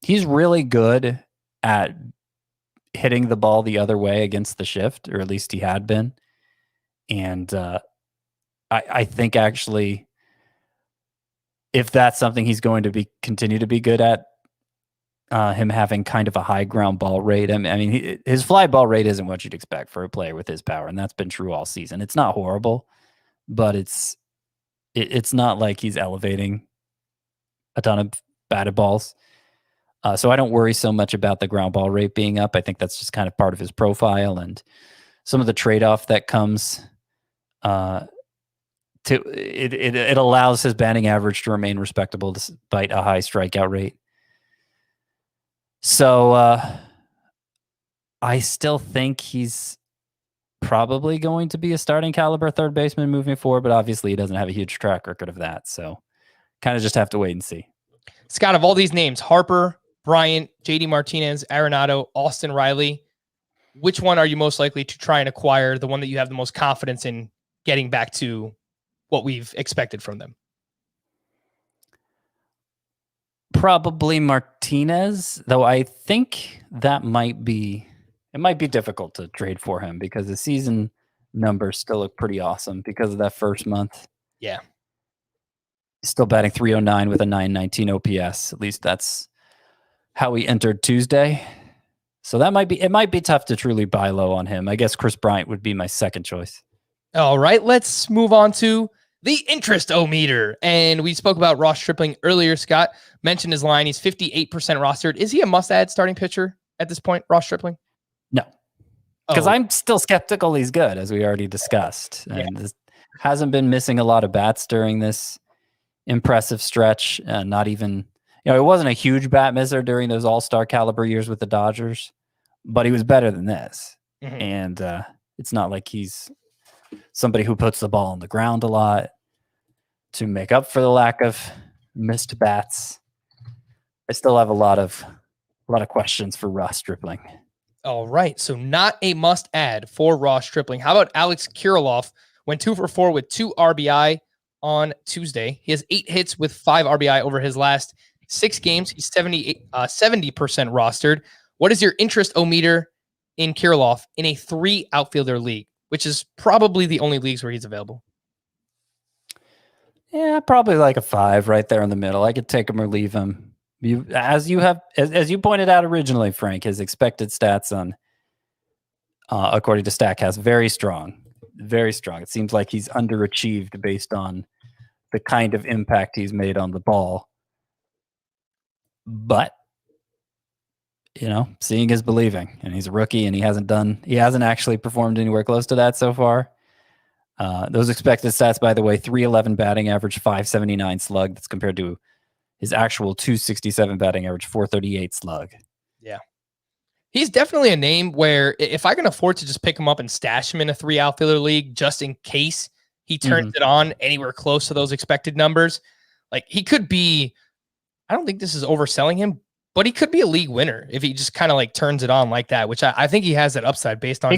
He's really good at hitting the ball the other way against the shift, or at least he had been. And I think actually, if that's something he's going to continue to be good at, him having kind of a high ground ball rate. I mean, his fly ball rate isn't what you'd expect for a player with his power, and that's been true all season. It's not horrible, but it's not like he's elevating a ton of batted balls. So I don't worry so much about the ground ball rate being up. I think that's just kind of part of his profile and some of the trade-off that comes it allows his batting average to remain respectable despite a high strikeout rate. So I still think he's probably going to be a starting caliber third baseman moving forward, but obviously he doesn't have a huge track record of that. So kind of just have to wait and see. Scott, of all these names, Harper, Bryant, JD Martinez, Arenado, Austin Riley, which one are you most likely to try and acquire, the one that you have the most confidence in getting back to what we've expected from them? Probably Martinez, though I think it might be difficult to trade for him because the season numbers still look pretty awesome because of that first month. Yeah. He's still batting .309 with a .919 OPS. At least that's how he entered Tuesday. So it might be tough to truly buy low on him. I guess Chris Bryant would be my second choice. All right, let's move on to the interest-o-meter. And we spoke about Ross Stripling earlier. Scott mentioned his line. He's 58% rostered. Is he a must-add starting pitcher at this point, Ross Stripling? No, because I'm still skeptical he's good, as we already discussed. And this hasn't been missing a lot of bats during this impressive stretch. Not even, it wasn't a huge bat misser during those all-star caliber years with the Dodgers, but he was better than this. Mm-hmm. And it's not like he's somebody who puts the ball on the ground a lot to make up for the lack of missed bats. I still have a lot of questions for Ross Stripling. All right, so not a must-add for Ross Stripling. How about Alex Kirilloff? Went 2 for 4 with 2 RBI on Tuesday. He has 8 hits with 5 RBI over his last 6 games. He's 70% rostered. What is your interest-o-meter in Kirilloff in a 3 outfielder league, which is probably the only leagues where he's available? Yeah, probably like a 5 right there in the middle. I could take him or leave him. As you pointed out originally, Frank, his expected stats on, according to Statcast, very strong. Very strong. It seems like he's underachieved based on the kind of impact he's made on the ball. But, seeing is believing. And he's a rookie and he hasn't actually performed anywhere close to that so far. Those expected stats, by the way, 311 batting average, 579 slug. That's compared to his actual 267 batting average, 438 slug. Yeah. He's definitely a name where if I can afford to just pick him up and stash him in a 3 outfielder league, just in case he turns it on anywhere close to those expected numbers, like he could be, I don't think this is overselling him, but he could be a league winner if he just kind of like turns it on like that, which I think he has that upside based on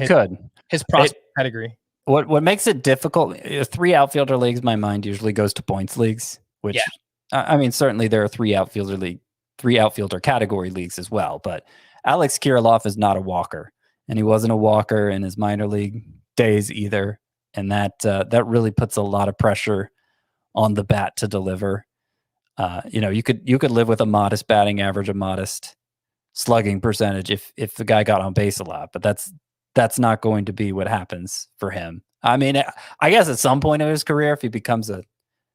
his prospect pedigree. What makes it difficult, 3 outfielder leagues, my mind usually goes to points leagues, which I mean, certainly there are 3 outfielder category leagues as well, but Alex Kirilloff is not a walker, and he wasn't a walker in his minor league days either. And that really puts a lot of pressure on the bat to deliver. You could live with a modest batting average, a modest slugging percentage if the guy got on base a lot, but that's not going to be what happens for him. I mean, I guess at some point in his career, if he becomes a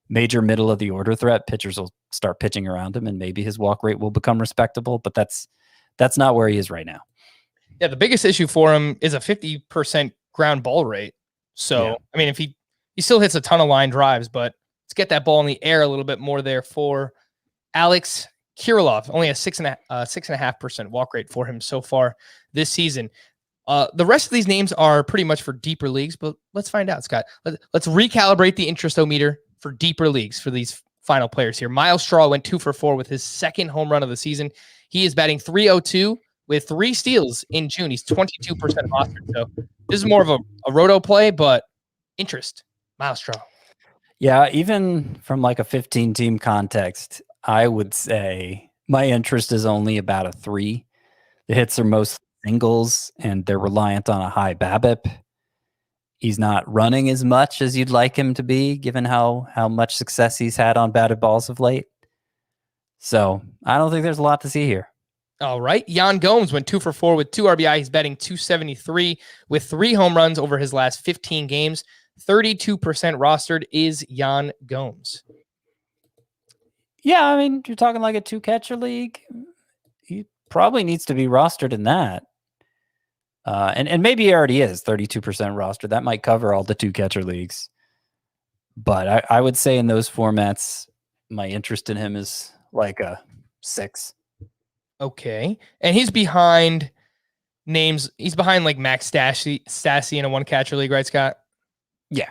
major middle of the order threat, pitchers will start pitching around him and maybe his walk rate will become respectable, but that's not where he is right now. Yeah, the biggest issue for him is a 50% ground ball rate. So, I mean, if he still hits a ton of line drives, but let's get that ball in the air a little bit more there for Alex Kirilloff. Only a 6.5% walk rate for him so far this season. The rest of these names are pretty much for deeper leagues, but let's find out, Scott. Let's recalibrate the interest-o-meter for deeper leagues for these final players here. Miles Straw went 2 for 4 with his 2nd home run of the season. He is batting .302 with 3 steals in June. He's 22% rostered. So this is more of a roto play, but interest. Miles Straw. Yeah, even from like a 15-team context, I would say my interest is only about a 3. The hits are mostly singles, and they're reliant on a high BABIP. He's not running as much as you'd like him to be, given how much success he's had on batted balls of late. So I don't think there's a lot to see here. All right. Yan Gomes went 2 for 4 with 2 RBI. He's batting .273 with 3 home runs over his last 15 games. 32% rostered is Yan Gomes. Yeah, I mean, you're talking like a 2-catcher league. He probably needs to be rostered in that. And maybe he already is 32% rostered. That might cover all the 2-catcher leagues. But I would say in those formats, my interest in him is like a 6. Okay. And he's behind names. He's behind like Max Stassi in a 1-catcher league, right, Scott? Yeah.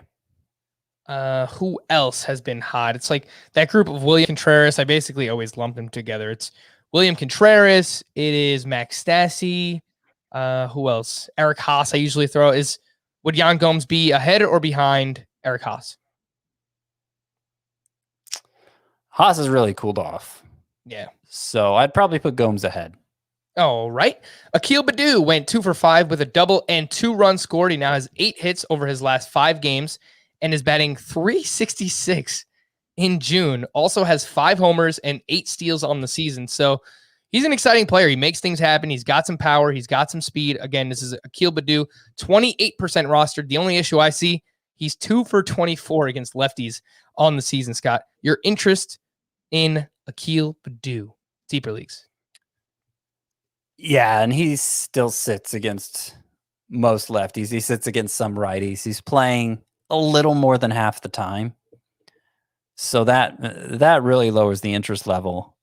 Who else has been hot? It's like that group of William Contreras. I basically always lump them together. It's William Contreras. It is Max Stassi. Who else? Eric Haas. I usually throw. Would Yan Gomes be ahead or behind Eric Haas? Haas has really cooled off. Yeah. So I'd probably put Gomes ahead. All right. Akil Baddoo went 2 for 5 with a double and 2 runs scored. He now has 8 hits over his last 5 games and is batting .366 in June. Also has 5 homers and 8 steals on the season. So he's an exciting player. He makes things happen. He's got some power. He's got some speed. Again, this is Akil Baddoo, 28% rostered. The only issue I see, he's 2 for 24 against lefties on the season, Scott. Your interest in Akil Baddoo, deeper leagues? Yeah, and he still sits against most lefties. He sits against some righties. He's playing a little more than half the time. So that really lowers the interest level.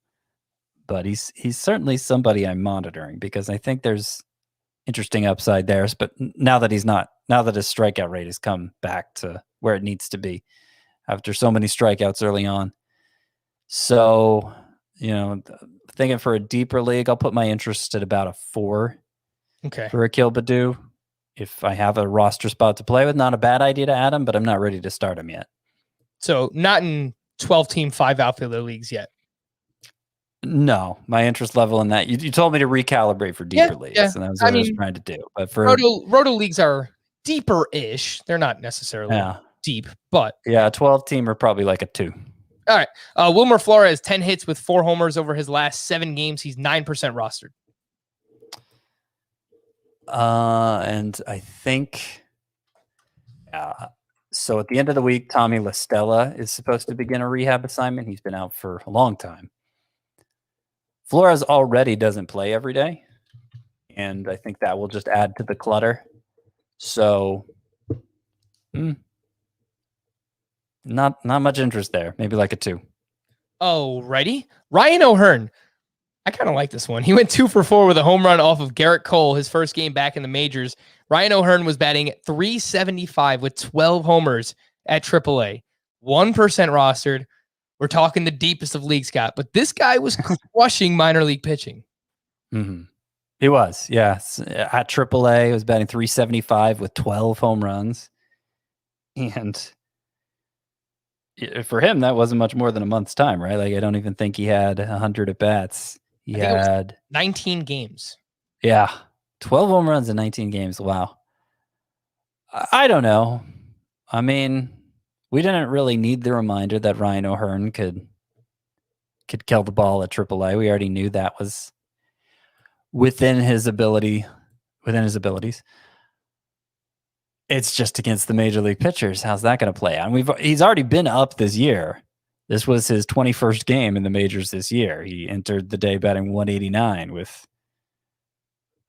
But he's certainly somebody I'm monitoring because I think there's interesting upside there. But now that his strikeout rate has come back to where it needs to be after so many strikeouts early on. So, thinking for a deeper league, I'll put my interest at about a 4 for Akil Baddoo. If I have a roster spot to play with, not a bad idea to add him, but I'm not ready to start him yet. So not in 12-team 5 outfielder leagues yet. No, my interest level in that, you told me to recalibrate for deeper leagues, and that was what I was trying to do. But for Roto leagues are deeper-ish. They're not necessarily deep, but 12-team are probably like a 2. All right. Wilmer Flores, 10 hits with 4 homers over his last 7 games. He's 9% rostered. And I think, so at the end of the week, Tommy La Stella is supposed to begin a rehab assignment. He's been out for a long time. Flores already doesn't play every day, and I think that will just add to the clutter. So, not much interest there. Maybe like a 2. Oh, righty. Ryan O'Hearn. I kind of like this one. He went 2 for 4 with a home run off of Garrett Cole, his first game back in the majors. Ryan O'Hearn was batting at .375 with 12 homers at AAA. 1% rostered. We're talking the deepest of leagues, Scott. But this guy was crushing minor league pitching. Mm-hmm. He was, yes. At AAA, he was batting .375 with 12 home runs. And for him, that wasn't much more than a month's time, right? Like, I don't even think he had 100 at bats. He had 19 games. Yeah. 12 home runs in 19 games. Wow. I don't know. I mean, we didn't really need the reminder that Ryan O'Hearn could kill the ball at AAA. We already knew that was within his abilities. It's just against the major league pitchers. How's that going to play out? And he's already been up this year. This was his 21st game in the majors this year. He entered the day batting .189 with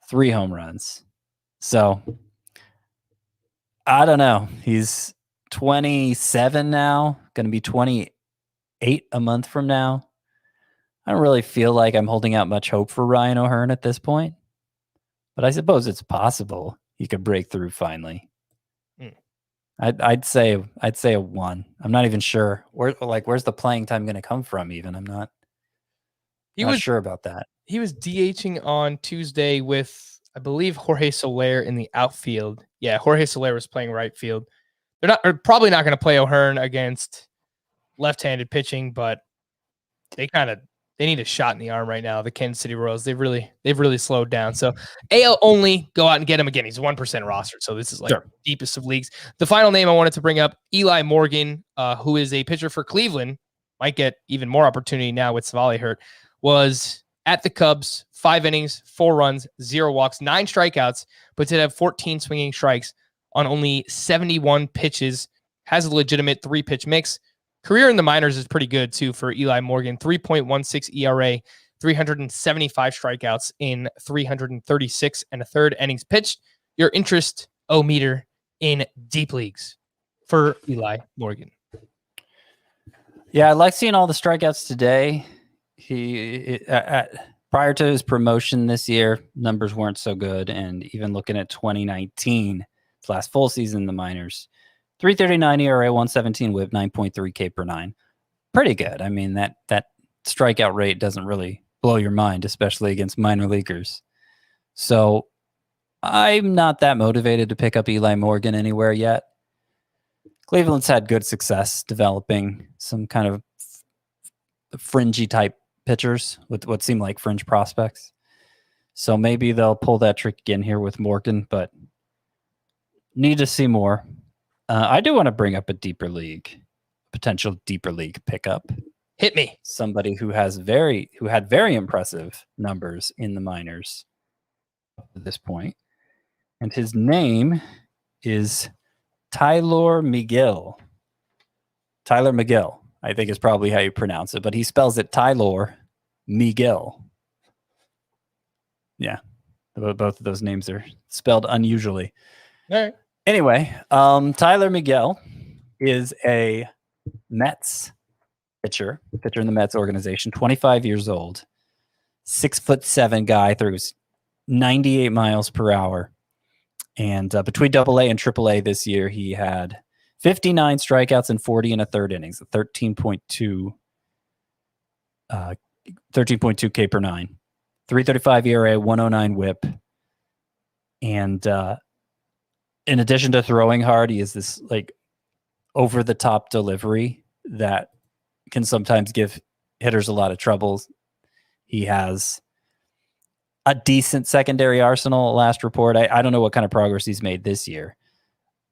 3 home runs. So I don't know. He's 27 now, going to be 28 a month from now. I don't really feel like I'm holding out much hope for Ryan O'Hearn at this point, but I suppose it's possible he could break through finally. I'd say a 1. I'm not even sure where's the playing time going to come from. Even I'm not sure about that. He was DHing on Tuesday with, I believe, Jorge Soler in the outfield. Yeah, Jorge Soler was playing right field. They're probably not going to play O'Hearn against left-handed pitching, but they need a shot in the arm right now. The Kansas City Royals, they've really slowed down. So AL only, go out and get him again. He's 1% rostered. So this is deepest of leagues. The final name I wanted to bring up, Eli Morgan, who is a pitcher for Cleveland, might get even more opportunity now with Savali hurt, was at the Cubs, 5 innings, 4 runs, 0 walks, 9 strikeouts, but did have 14 swinging strikes on only 71 pitches, has a legitimate 3-pitch mix. Career in the minors is pretty good, too, for Eli Morgan. 3.16 ERA, 375 strikeouts in 336 and a third innings pitched. Your interest, O-meter, in deep leagues for Eli Morgan. Yeah, I like seeing all the strikeouts today. Prior to his promotion this year, numbers weren't so good. And even looking at 2019, his last full season in the minors, 3.39 ERA, 117 WHIP, 9.3 K per 9. Pretty good. I mean, that strikeout rate doesn't really blow your mind, especially against minor leaguers. So I'm not that motivated to pick up Eli Morgan anywhere yet. Cleveland's had good success developing some kind of fringy type pitchers with what seem like fringe prospects. So maybe they'll pull that trick again here with Morton, but need to see more. I do want to bring up a potential deeper league pickup. Hit me. Somebody who had very impressive numbers in the minors up to this point. And his name is Tyler Miguel. Tyler Miguel, I think is probably how you pronounce it, but he spells it Tyler Miguel. Yeah, both of those names are spelled unusually. All right. Anyway, Tyler Miguel is a Mets pitcher in the Mets organization, 25 years old, 6'7" guy, throws 98 miles per hour. And between AA and AAA this year, he had 59 strikeouts and 40 and a third innings, 13.2 K per nine, 3.35 ERA, 109 WHIP. And in addition to throwing hard, he has this like over the top delivery that can sometimes give hitters a lot of troubles. He has a decent secondary arsenal. Last report, I don't know what kind of progress he's made this year,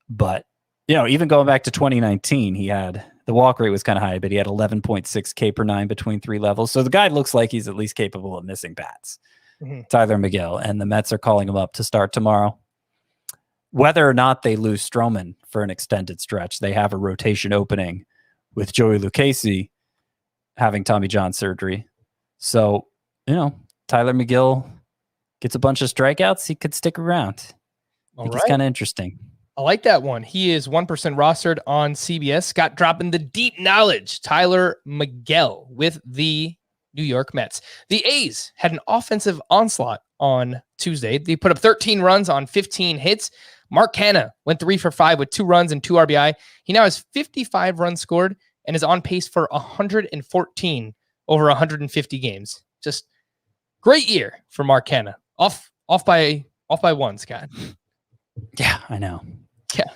but even going back to 2019, he had the walk rate was kind of high, but he had 11.6 K per nine between three levels. So the guy looks like he's at least capable of missing bats. Tyler Miguel, and the Mets are calling him up to start tomorrow. Whether or not they lose Stroman for an extended stretch, they have a rotation opening with Joey Lucchesi having Tommy John surgery. So, Tyler Miguel gets a bunch of strikeouts. He could stick around. I think it's kind of interesting. I like that one. He is 1% rostered on CBS. Scott dropping the deep knowledge. Tyler Miguel with the New York Mets. The A's had an offensive onslaught on Tuesday. They put up 13 runs on 15 hits. Mark Canha went 3 for 5 with 2 runs and 2 RBI. He now has 55 runs scored and is on pace for 114 over 150 games. Just great year for Mark Canha. Off by one, Scott. Yeah, I know. Yeah.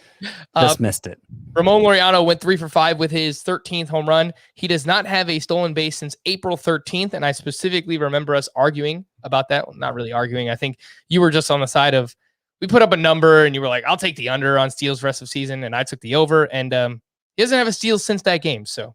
Just missed it. Ramon Laureano went 3 for 5 with his 13th home run. He does not have a stolen base since April 13th, and I specifically remember us arguing about that. Well, not really arguing. I think you were just on the side of, we put up a number, and you were like, I'll take the under on steals rest of season, and I took the over, and he doesn't have a steal since that game, so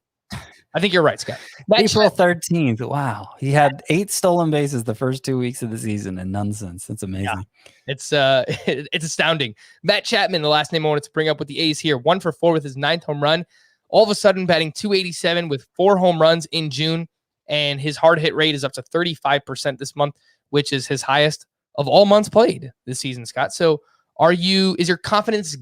I think you're right, Scott. April 13th. Wow. He had 8 stolen bases the first 2 weeks of the season and none since. That's amazing. Yeah. It's astounding. Matt Chapman, the last name I wanted to bring up with the A's here, 1 for 4 with his 9th home run. All of a sudden batting .287 with 4 home runs in June, and his hard hit rate is up to 35% this month, which is his highest of all months played this season, Scott. So is your confidence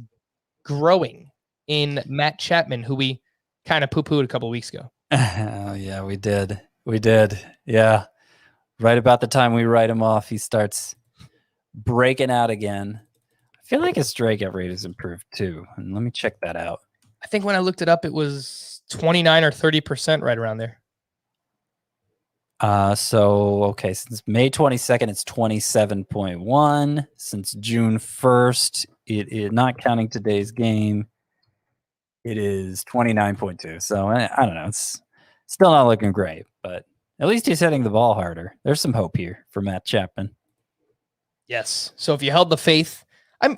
growing in Matt Chapman, who we kind of poo-pooed a couple of weeks ago? Oh, yeah, we did. Yeah. Right about the time we write him off, he starts breaking out again. I feel like his strikeout rate has improved too. And let me check that out. I think when I looked it up, it was 29 or 30%, right around there. Since May 22nd, it's 27.1. Since June 1st, it is not counting today's game. It is 29.2. So I don't know. It's still not looking great, but at least he's hitting the ball harder. There's some hope here for Matt Chapman. Yes. So if you held the faith,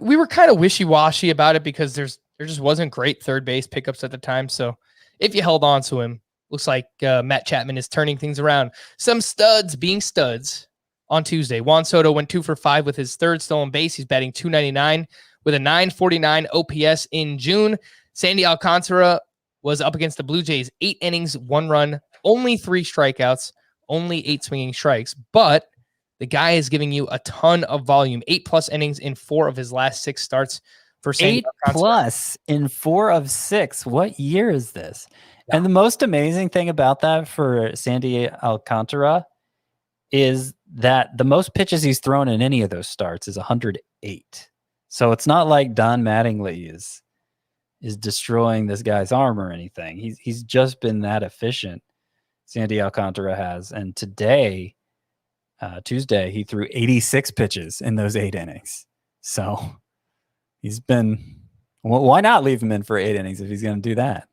we were kind of wishy-washy about it because there just wasn't great third base pickups at the time. So if you held on to him, looks like Matt Chapman is turning things around. Some studs being studs on Tuesday. Juan Soto went 2 for 5 with his 3rd stolen base. He's batting .299 with a .949 OPS in June. Sandy Alcantara was up against the Blue Jays, 8 innings, 1 run, only 3 strikeouts, only 8 swinging strikes. But the guy is giving you a ton of volume, 8+ innings in 4 of his last 6 starts for Sandy Alcantara. 8+ in 4 of 6. What year is this? Yeah. And the most amazing thing about that for Sandy Alcantara is that the most pitches he's thrown in any of those starts is 108. So it's not like Don Mattingly is destroying this guy's arm or anything. He's just been that efficient. Sandy Alcantara has. And today, Tuesday, he threw 86 pitches in those 8 innings. So he's been, why not leave him in for 8 innings if he's going to do that?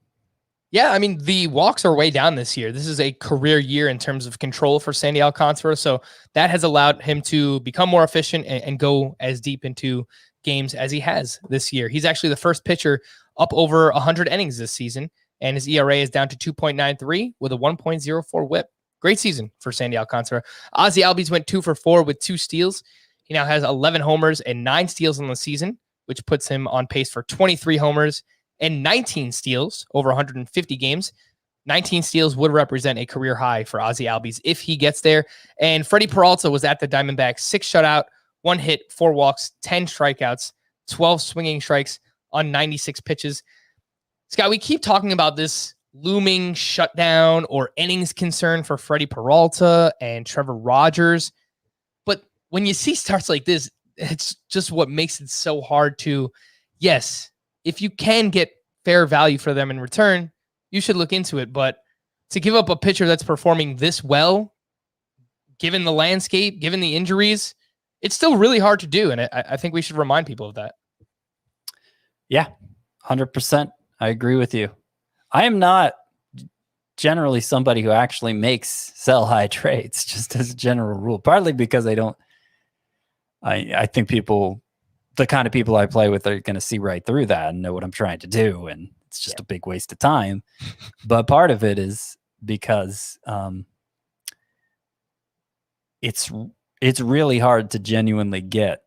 Yeah, I mean, the walks are way down this year. This is a career year in terms of control for Sandy Alcantara. So that has allowed him to become more efficient and go as deep into games as he has this year. He's actually the first pitcher up over 100 innings this season, and his ERA is down to 2.93 with a 1.04 whip. Great season for Sandy Alcantara. Ozzie Albies went 2 for 4 with 2 steals. He now has 11 homers and 9 steals on the season, which puts him on pace for 23 homers and 19 steals over 150 games. 19 steals would represent a career high for Ozzie Albies if he gets there. And Freddie Peralta was at the Diamondbacks, 6 shutout, 1 hit, 4 walks, 10 strikeouts, 12 swinging strikes on 96 pitches. Scott, we keep talking about this looming shutdown or innings concern for Freddie Peralta and Trevor Rogers. But when you see starts like this, it's just what makes it so hard to, yes, if you can get fair value for them in return, you should look into it. But to give up a pitcher that's performing this well, given the landscape, given the injuries, it's still really hard to do. And I think we should remind people of that. Yeah, 100%. I agree with you. I am not generally somebody who actually makes sell high trades, just as a general rule, partly because I think people, the kind of people I play with, are going to see right through that and know what I'm trying to do. And it's just a big waste of time. But part of it is because it's really hard to genuinely get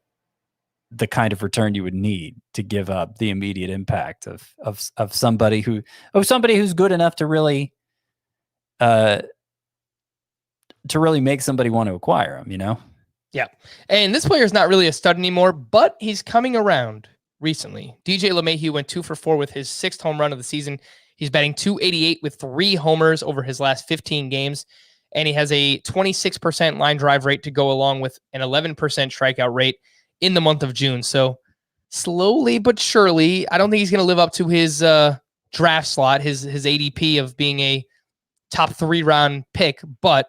the kind of return you would need to give up the immediate impact of somebody who's good enough to really make somebody want to acquire him, you know? Yeah. And this player is not really a stud anymore, but he's coming around recently. DJ LeMahieu went 2 for 4 with his 6th home run of the season. He's batting .288 with 3 homers over his last 15 games. And he has a 26% line drive rate to go along with an 11% strikeout rate in the month of June. So slowly but surely, I don't think he's going to live up to his draft slot, his ADP of being a top 3 round pick, but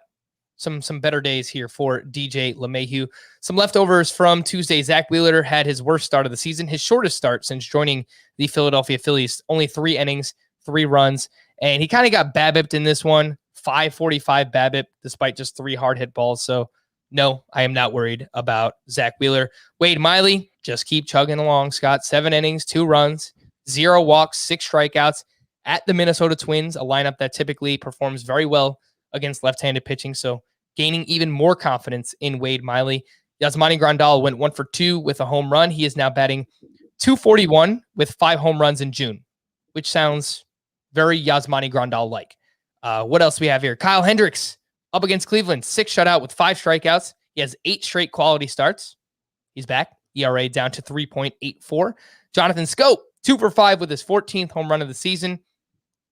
some better days here for DJ LeMahieu. Some leftovers from Tuesday. Zach Wheeler had his worst start of the season, his shortest start since joining the Philadelphia Phillies. Only 3 innings, 3 runs, and he kind of got BABIP'd in this one. 545 BABIP despite just 3 hard hit balls. So no, I am not worried about Zach Wheeler. Wade Miley, just keep chugging along, Scott. 7 innings, 2 runs, 0 walks, 6 strikeouts at the Minnesota Twins, a lineup that typically performs very well against left-handed pitching. So gaining even more confidence in Wade Miley. Yasmani Grandal went 1 for 2 with a home run. He is now batting .241 with 5 home runs in June, which sounds very Yasmani Grandal-like. What else do we have here? Kyle Hendricks up against Cleveland, 6 shutout with 5 strikeouts. He has 8 straight quality starts. He's back. ERA down to 3.84. Jonathan Scope, 2 for 5 with his 14th home run of the season.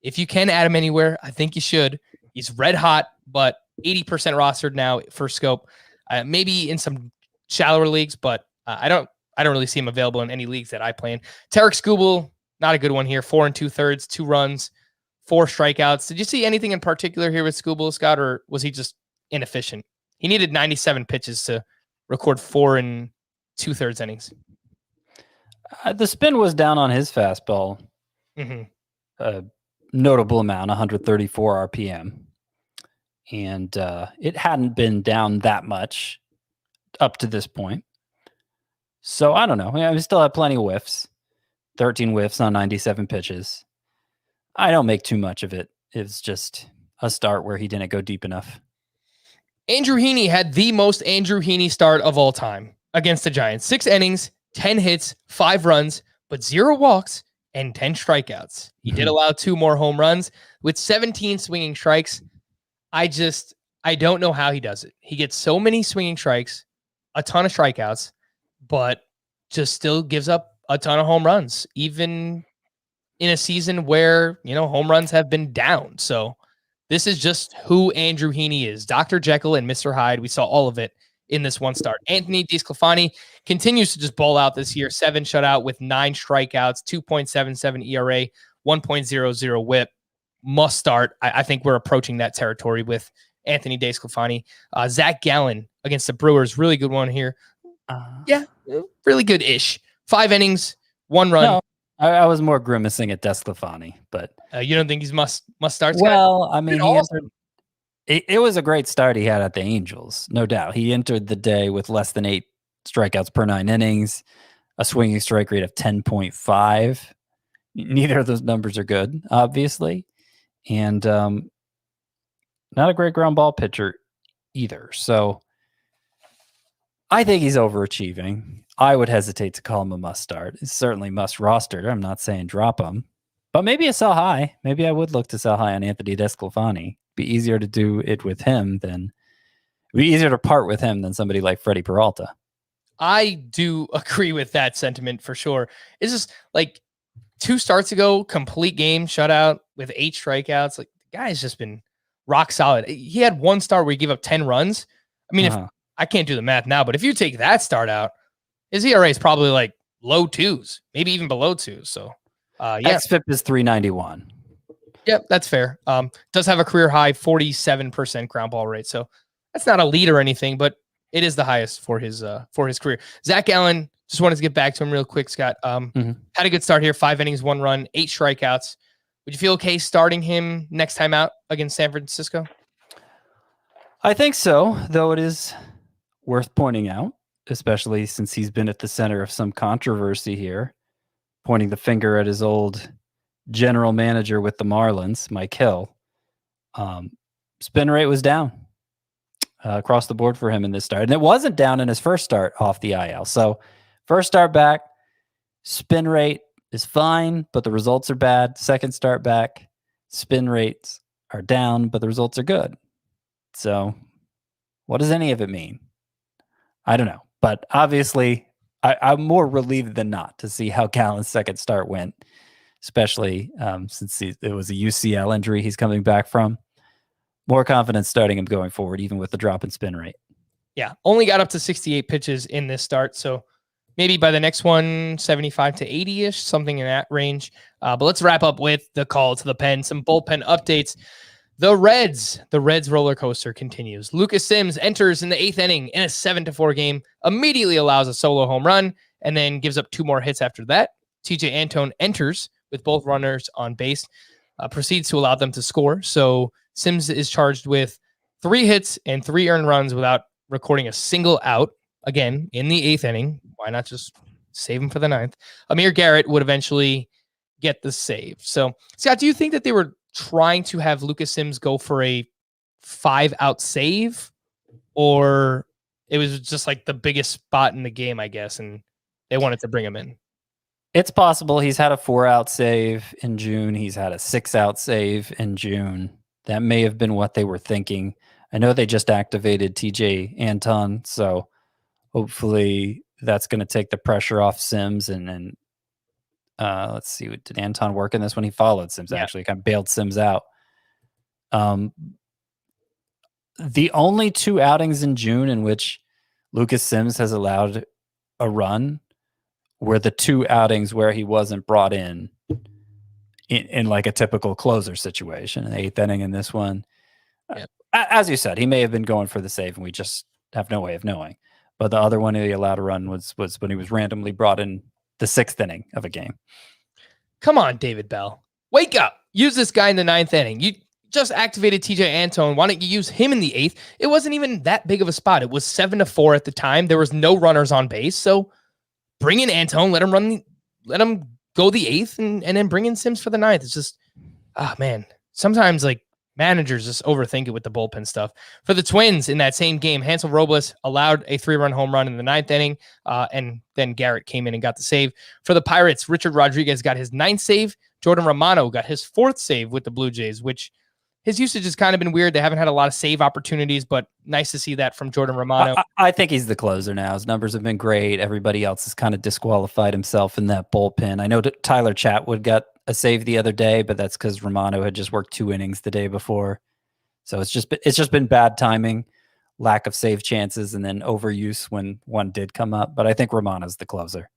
If you can add him anywhere, I think you should. He's red hot, but 80% rostered now for Scope. Maybe in some shallower leagues, but I don't really see him available in any leagues that I play in. Tarek Skubal, not a good one here. 4 2/3, 2 runs, 4 strikeouts. Did you see anything in particular here with Skubal, Scott, or was he just inefficient? He needed 97 pitches to record 4 2/3 innings. The spin was down on his fastball. Mm-hmm. A notable amount, 134 RPM. And it hadn't been down that much up to this point. So I don't know. I still have plenty of whiffs. 13 whiffs on 97 pitches. I don't make too much of it. It's just a start where he didn't go deep enough. Andrew Heaney had the most Andrew Heaney start of all time against the Giants. 6 innings, 10 hits, 5 runs, but 0 walks and 10 strikeouts. He did allow 2 more home runs with 17 swinging strikes. I don't know how he does it. He gets so many swinging strikes, a ton of strikeouts, but just still gives up a ton of home runs, even in a season where, home runs have been down. So this is just who Andrew Heaney is. Dr. Jekyll and Mr. Hyde. We saw all of it in this one start. Anthony DeSclafani continues to just ball out this year. 7 shutout with 9 strikeouts, 2.77 ERA, 1.00 whip. Must start. I think we're approaching that territory with Anthony DeSclafani. Zach Gallen against the Brewers. Really good one here. Really good-ish. 5 innings, 1 run. I was more grimacing at Desclafani, but You don't think he's must start? well, I mean, awesome. it was a great start he had at the Angels, no doubt. He entered the day with less than 8 strikeouts per 9 innings, a swinging strike rate of 10.5. Neither of those numbers are good, obviously, and not a great ground ball pitcher either. So I think he's overachieving. I would hesitate to call him a must start. It's certainly must roster. I'm not saying drop him, but maybe a sell high. Maybe I would look to sell high on Anthony Desclafani. Be easier to do it with him be easier to part with him than somebody like Freddie Peralta. I do agree with that sentiment for sure. It's just like 2 starts ago, complete game shutout with 8 strikeouts. Like the guy's just been rock solid. He had 1 start where he gave up 10 runs. I mean, if I can't do the math now, but if you take that start out, his ERA is probably like low 2s, maybe even below 2s. So, yeah. XFIP is 391. Yep, that's fair. Does have a career high 47% ground ball rate. So that's not a lead or anything, but it is the highest for his career. Zach Allen, just wanted to get back to him real quick, Scott. Had a good start here, 5 innings, 1 run, 8 strikeouts. Would you feel okay starting him next time out against San Francisco? I think so, though it is worth pointing out, especially since he's been at the center of some controversy here, pointing the finger at his old general manager with the Marlins, Mike Hill. Spin rate was down across the board for him in this start. And it wasn't down in his first start off the IL. So first start back, spin rate is fine, but the results are bad. Second start back, spin rates are down, but the results are good. So what does any of it mean? I don't know. But obviously, I'm more relieved than not to see how Gallen's second start went, especially since it was a UCL injury he's coming back from. More confidence starting him going forward, even with the drop in spin rate. Yeah, only got up to 68 pitches in this start, so maybe by the next one, 75 to 80-ish, something in that range. But let's wrap up with the call to the pen, some bullpen updates. The Reds roller coaster continues. Lucas Sims enters in the 8th inning in a 7-4 game, immediately allows a solo home run, and then gives up 2 more hits after that. TJ Antone enters with both runners on base, proceeds to allow them to score. So Sims is charged with 3 hits and 3 earned runs without recording a single out. Again, in the 8th inning. Why not just save him for the 9th? Amir Garrett would eventually get the save. So, Scott, do you think that they were trying to have Lucas Sims go for a 5-out save, or it was just like the biggest spot in the game, I guess, and they wanted to bring him in? It's possible. He's had a 4-out save in June. He's had a 6-out save in June. That may have been what they were thinking. I know they just activated TJ Antone, so hopefully that's going to take the pressure off Sims. And let's see, did Antone work in this when he followed Sims? Yeah. Actually, kind of bailed Sims out. The only 2 outings in June in which Lucas Sims has allowed a run were the 2 outings where he wasn't brought in like a typical closer situation. In the 8th inning in this one. Yeah. As you said, he may have been going for the save, and we just have no way of knowing. But the other one he allowed a run was when he was randomly brought in the 6th inning of a game. Come on, David Bell. Wake up. Use this guy in the 9th inning. You just activated TJ Antone. Why don't you use him in the 8th? It wasn't even that big of a spot. It was 7-4 at the time. There was no runners on base. So bring in Antone, let him go the 8th, and then bring in Sims for the 9th. It's just, man. Sometimes like managers just overthink it with the bullpen stuff. For the Twins in that same game, Hansel Robles allowed a 3-run home run in the 9th inning, and then Garrett came in and got the save. For the Pirates, Richard Rodriguez got his 9th save. Jordan Romano got his 4th save with the Blue Jays, which his usage has kind of been weird. They haven't had a lot of save opportunities, but nice to see that from Jordan Romano. I think he's the closer now. His numbers have been great. Everybody else has kind of disqualified himself in that bullpen. I know Tyler Chatwood got a save the other day, but that's because Romano had just worked 2 innings the day before. So it's just been bad timing, lack of save chances, and then overuse when one did come up. But I think Romano's the closer.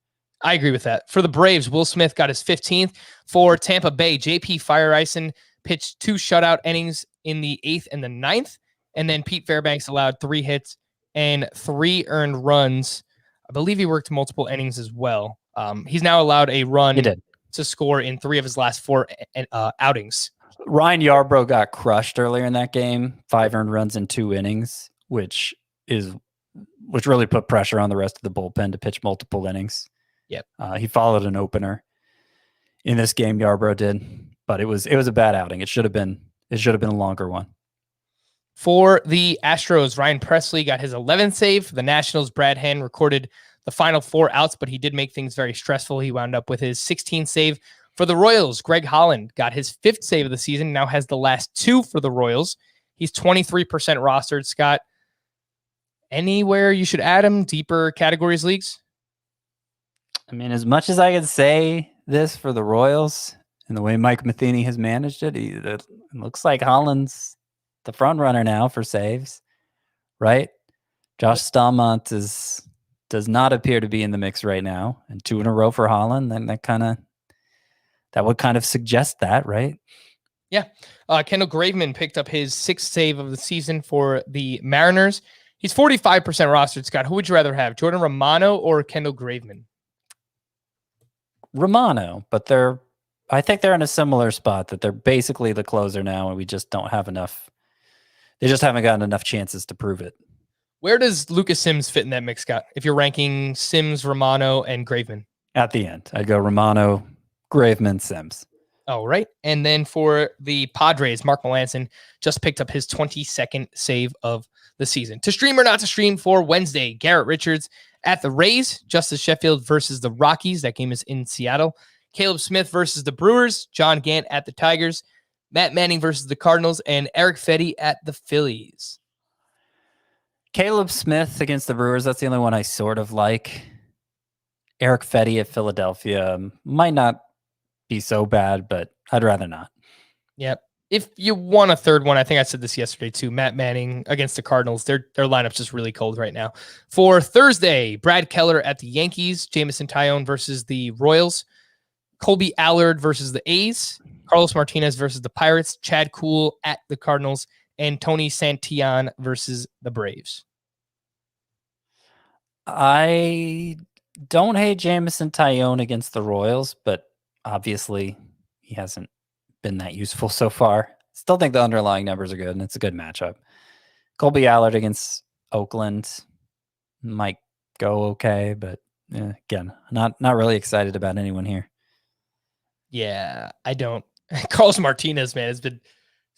I agree with that. For the Braves, Will Smith got his 15th. For Tampa Bay, JP Fireisen pitched 2 shutout innings in the 8th and the 9th. And then Pete Fairbanks allowed 3 hits and 3 earned runs. I believe he worked multiple innings as well. He's now allowed a run to score in 3 of his last 4 outings. Ryan Yarbrough got crushed earlier in that game, 5 earned runs in 2 innings, which really put pressure on the rest of the bullpen to pitch multiple innings. Yep. He followed an opener in this game. Yarbrough did, but it was a bad outing. It should have been a longer one. For the Astros, Ryan Presley got his 11th save. For the Nationals, Brad Hand recorded the final 4 outs, but he did make things very stressful. He wound up with his 16th save. For the Royals, Greg Holland got his 5th save of the season, now has the last 2 for the Royals. He's 23% rostered. Scott, anywhere you should add him, deeper categories leagues? I mean, as much as I could say this for the Royals and the way Mike Matheny has managed it, it looks like Holland's the front runner now for saves, right? Josh Stalmont does not appear to be in the mix right now, and 2 in a row for Holland. Then that would kind of suggest that, right? Yeah. Kendall Graveman picked up his 6th save of the season for the Mariners. He's 45% rostered. Scott, who would you rather have, Jordan Romano or Kendall Graveman? Romano, but I think they're in a similar spot that they're basically the closer now, and we just don't have enough. They just haven't gotten enough chances to prove it. Where does Lucas Sims fit in that mix, Scott? If you're ranking Sims, Romano, and Graveman? At the end, I'd go Romano, Graveman, Sims. Oh, right. And then for the Padres, Mark Melancon just picked up his 22nd save of the season. To stream or not to stream for Wednesday, Garrett Richards at the Rays, Justice Sheffield versus the Rockies. That game is in Seattle. Caleb Smith versus the Brewers, John Gant at the Tigers, Matt Manning versus the Cardinals, and Eric Fedde at the Phillies. Caleb Smith against the Brewers, that's the only one I sort of like. Eric Fedde at Philadelphia might not be so bad, but I'd rather not. Yep. If you want a third one, I think I said this yesterday too, Matt Manning against the Cardinals. Their lineup's just really cold right now. For Thursday, Brad Keller at the Yankees, Jamison Tyone versus the Royals, Colby Allard versus the A's, Carlos Martinez versus the Pirates, Chad Kuhl at the Cardinals, and Tony Santillan versus the Braves. I don't hate Jamison Tyone against the Royals, but obviously he hasn't been that useful so far. Still think the underlying numbers are good, and it's a good matchup. Colby Allard against Oakland might go okay, but again, not really excited about anyone here. Yeah, I don't. Carlos Martinez, man, it's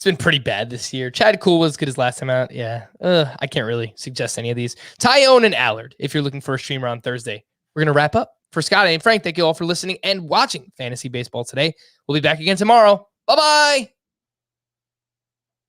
been pretty bad this year. Chad Kuhl was good as last time out. Yeah, I can't really suggest any of these. Tyone and Allard, if you're looking for a streamer on Thursday. We're going to wrap up. For Scott and Frank, thank you all for listening and watching Fantasy Baseball today. We'll be back again tomorrow. Bye-bye.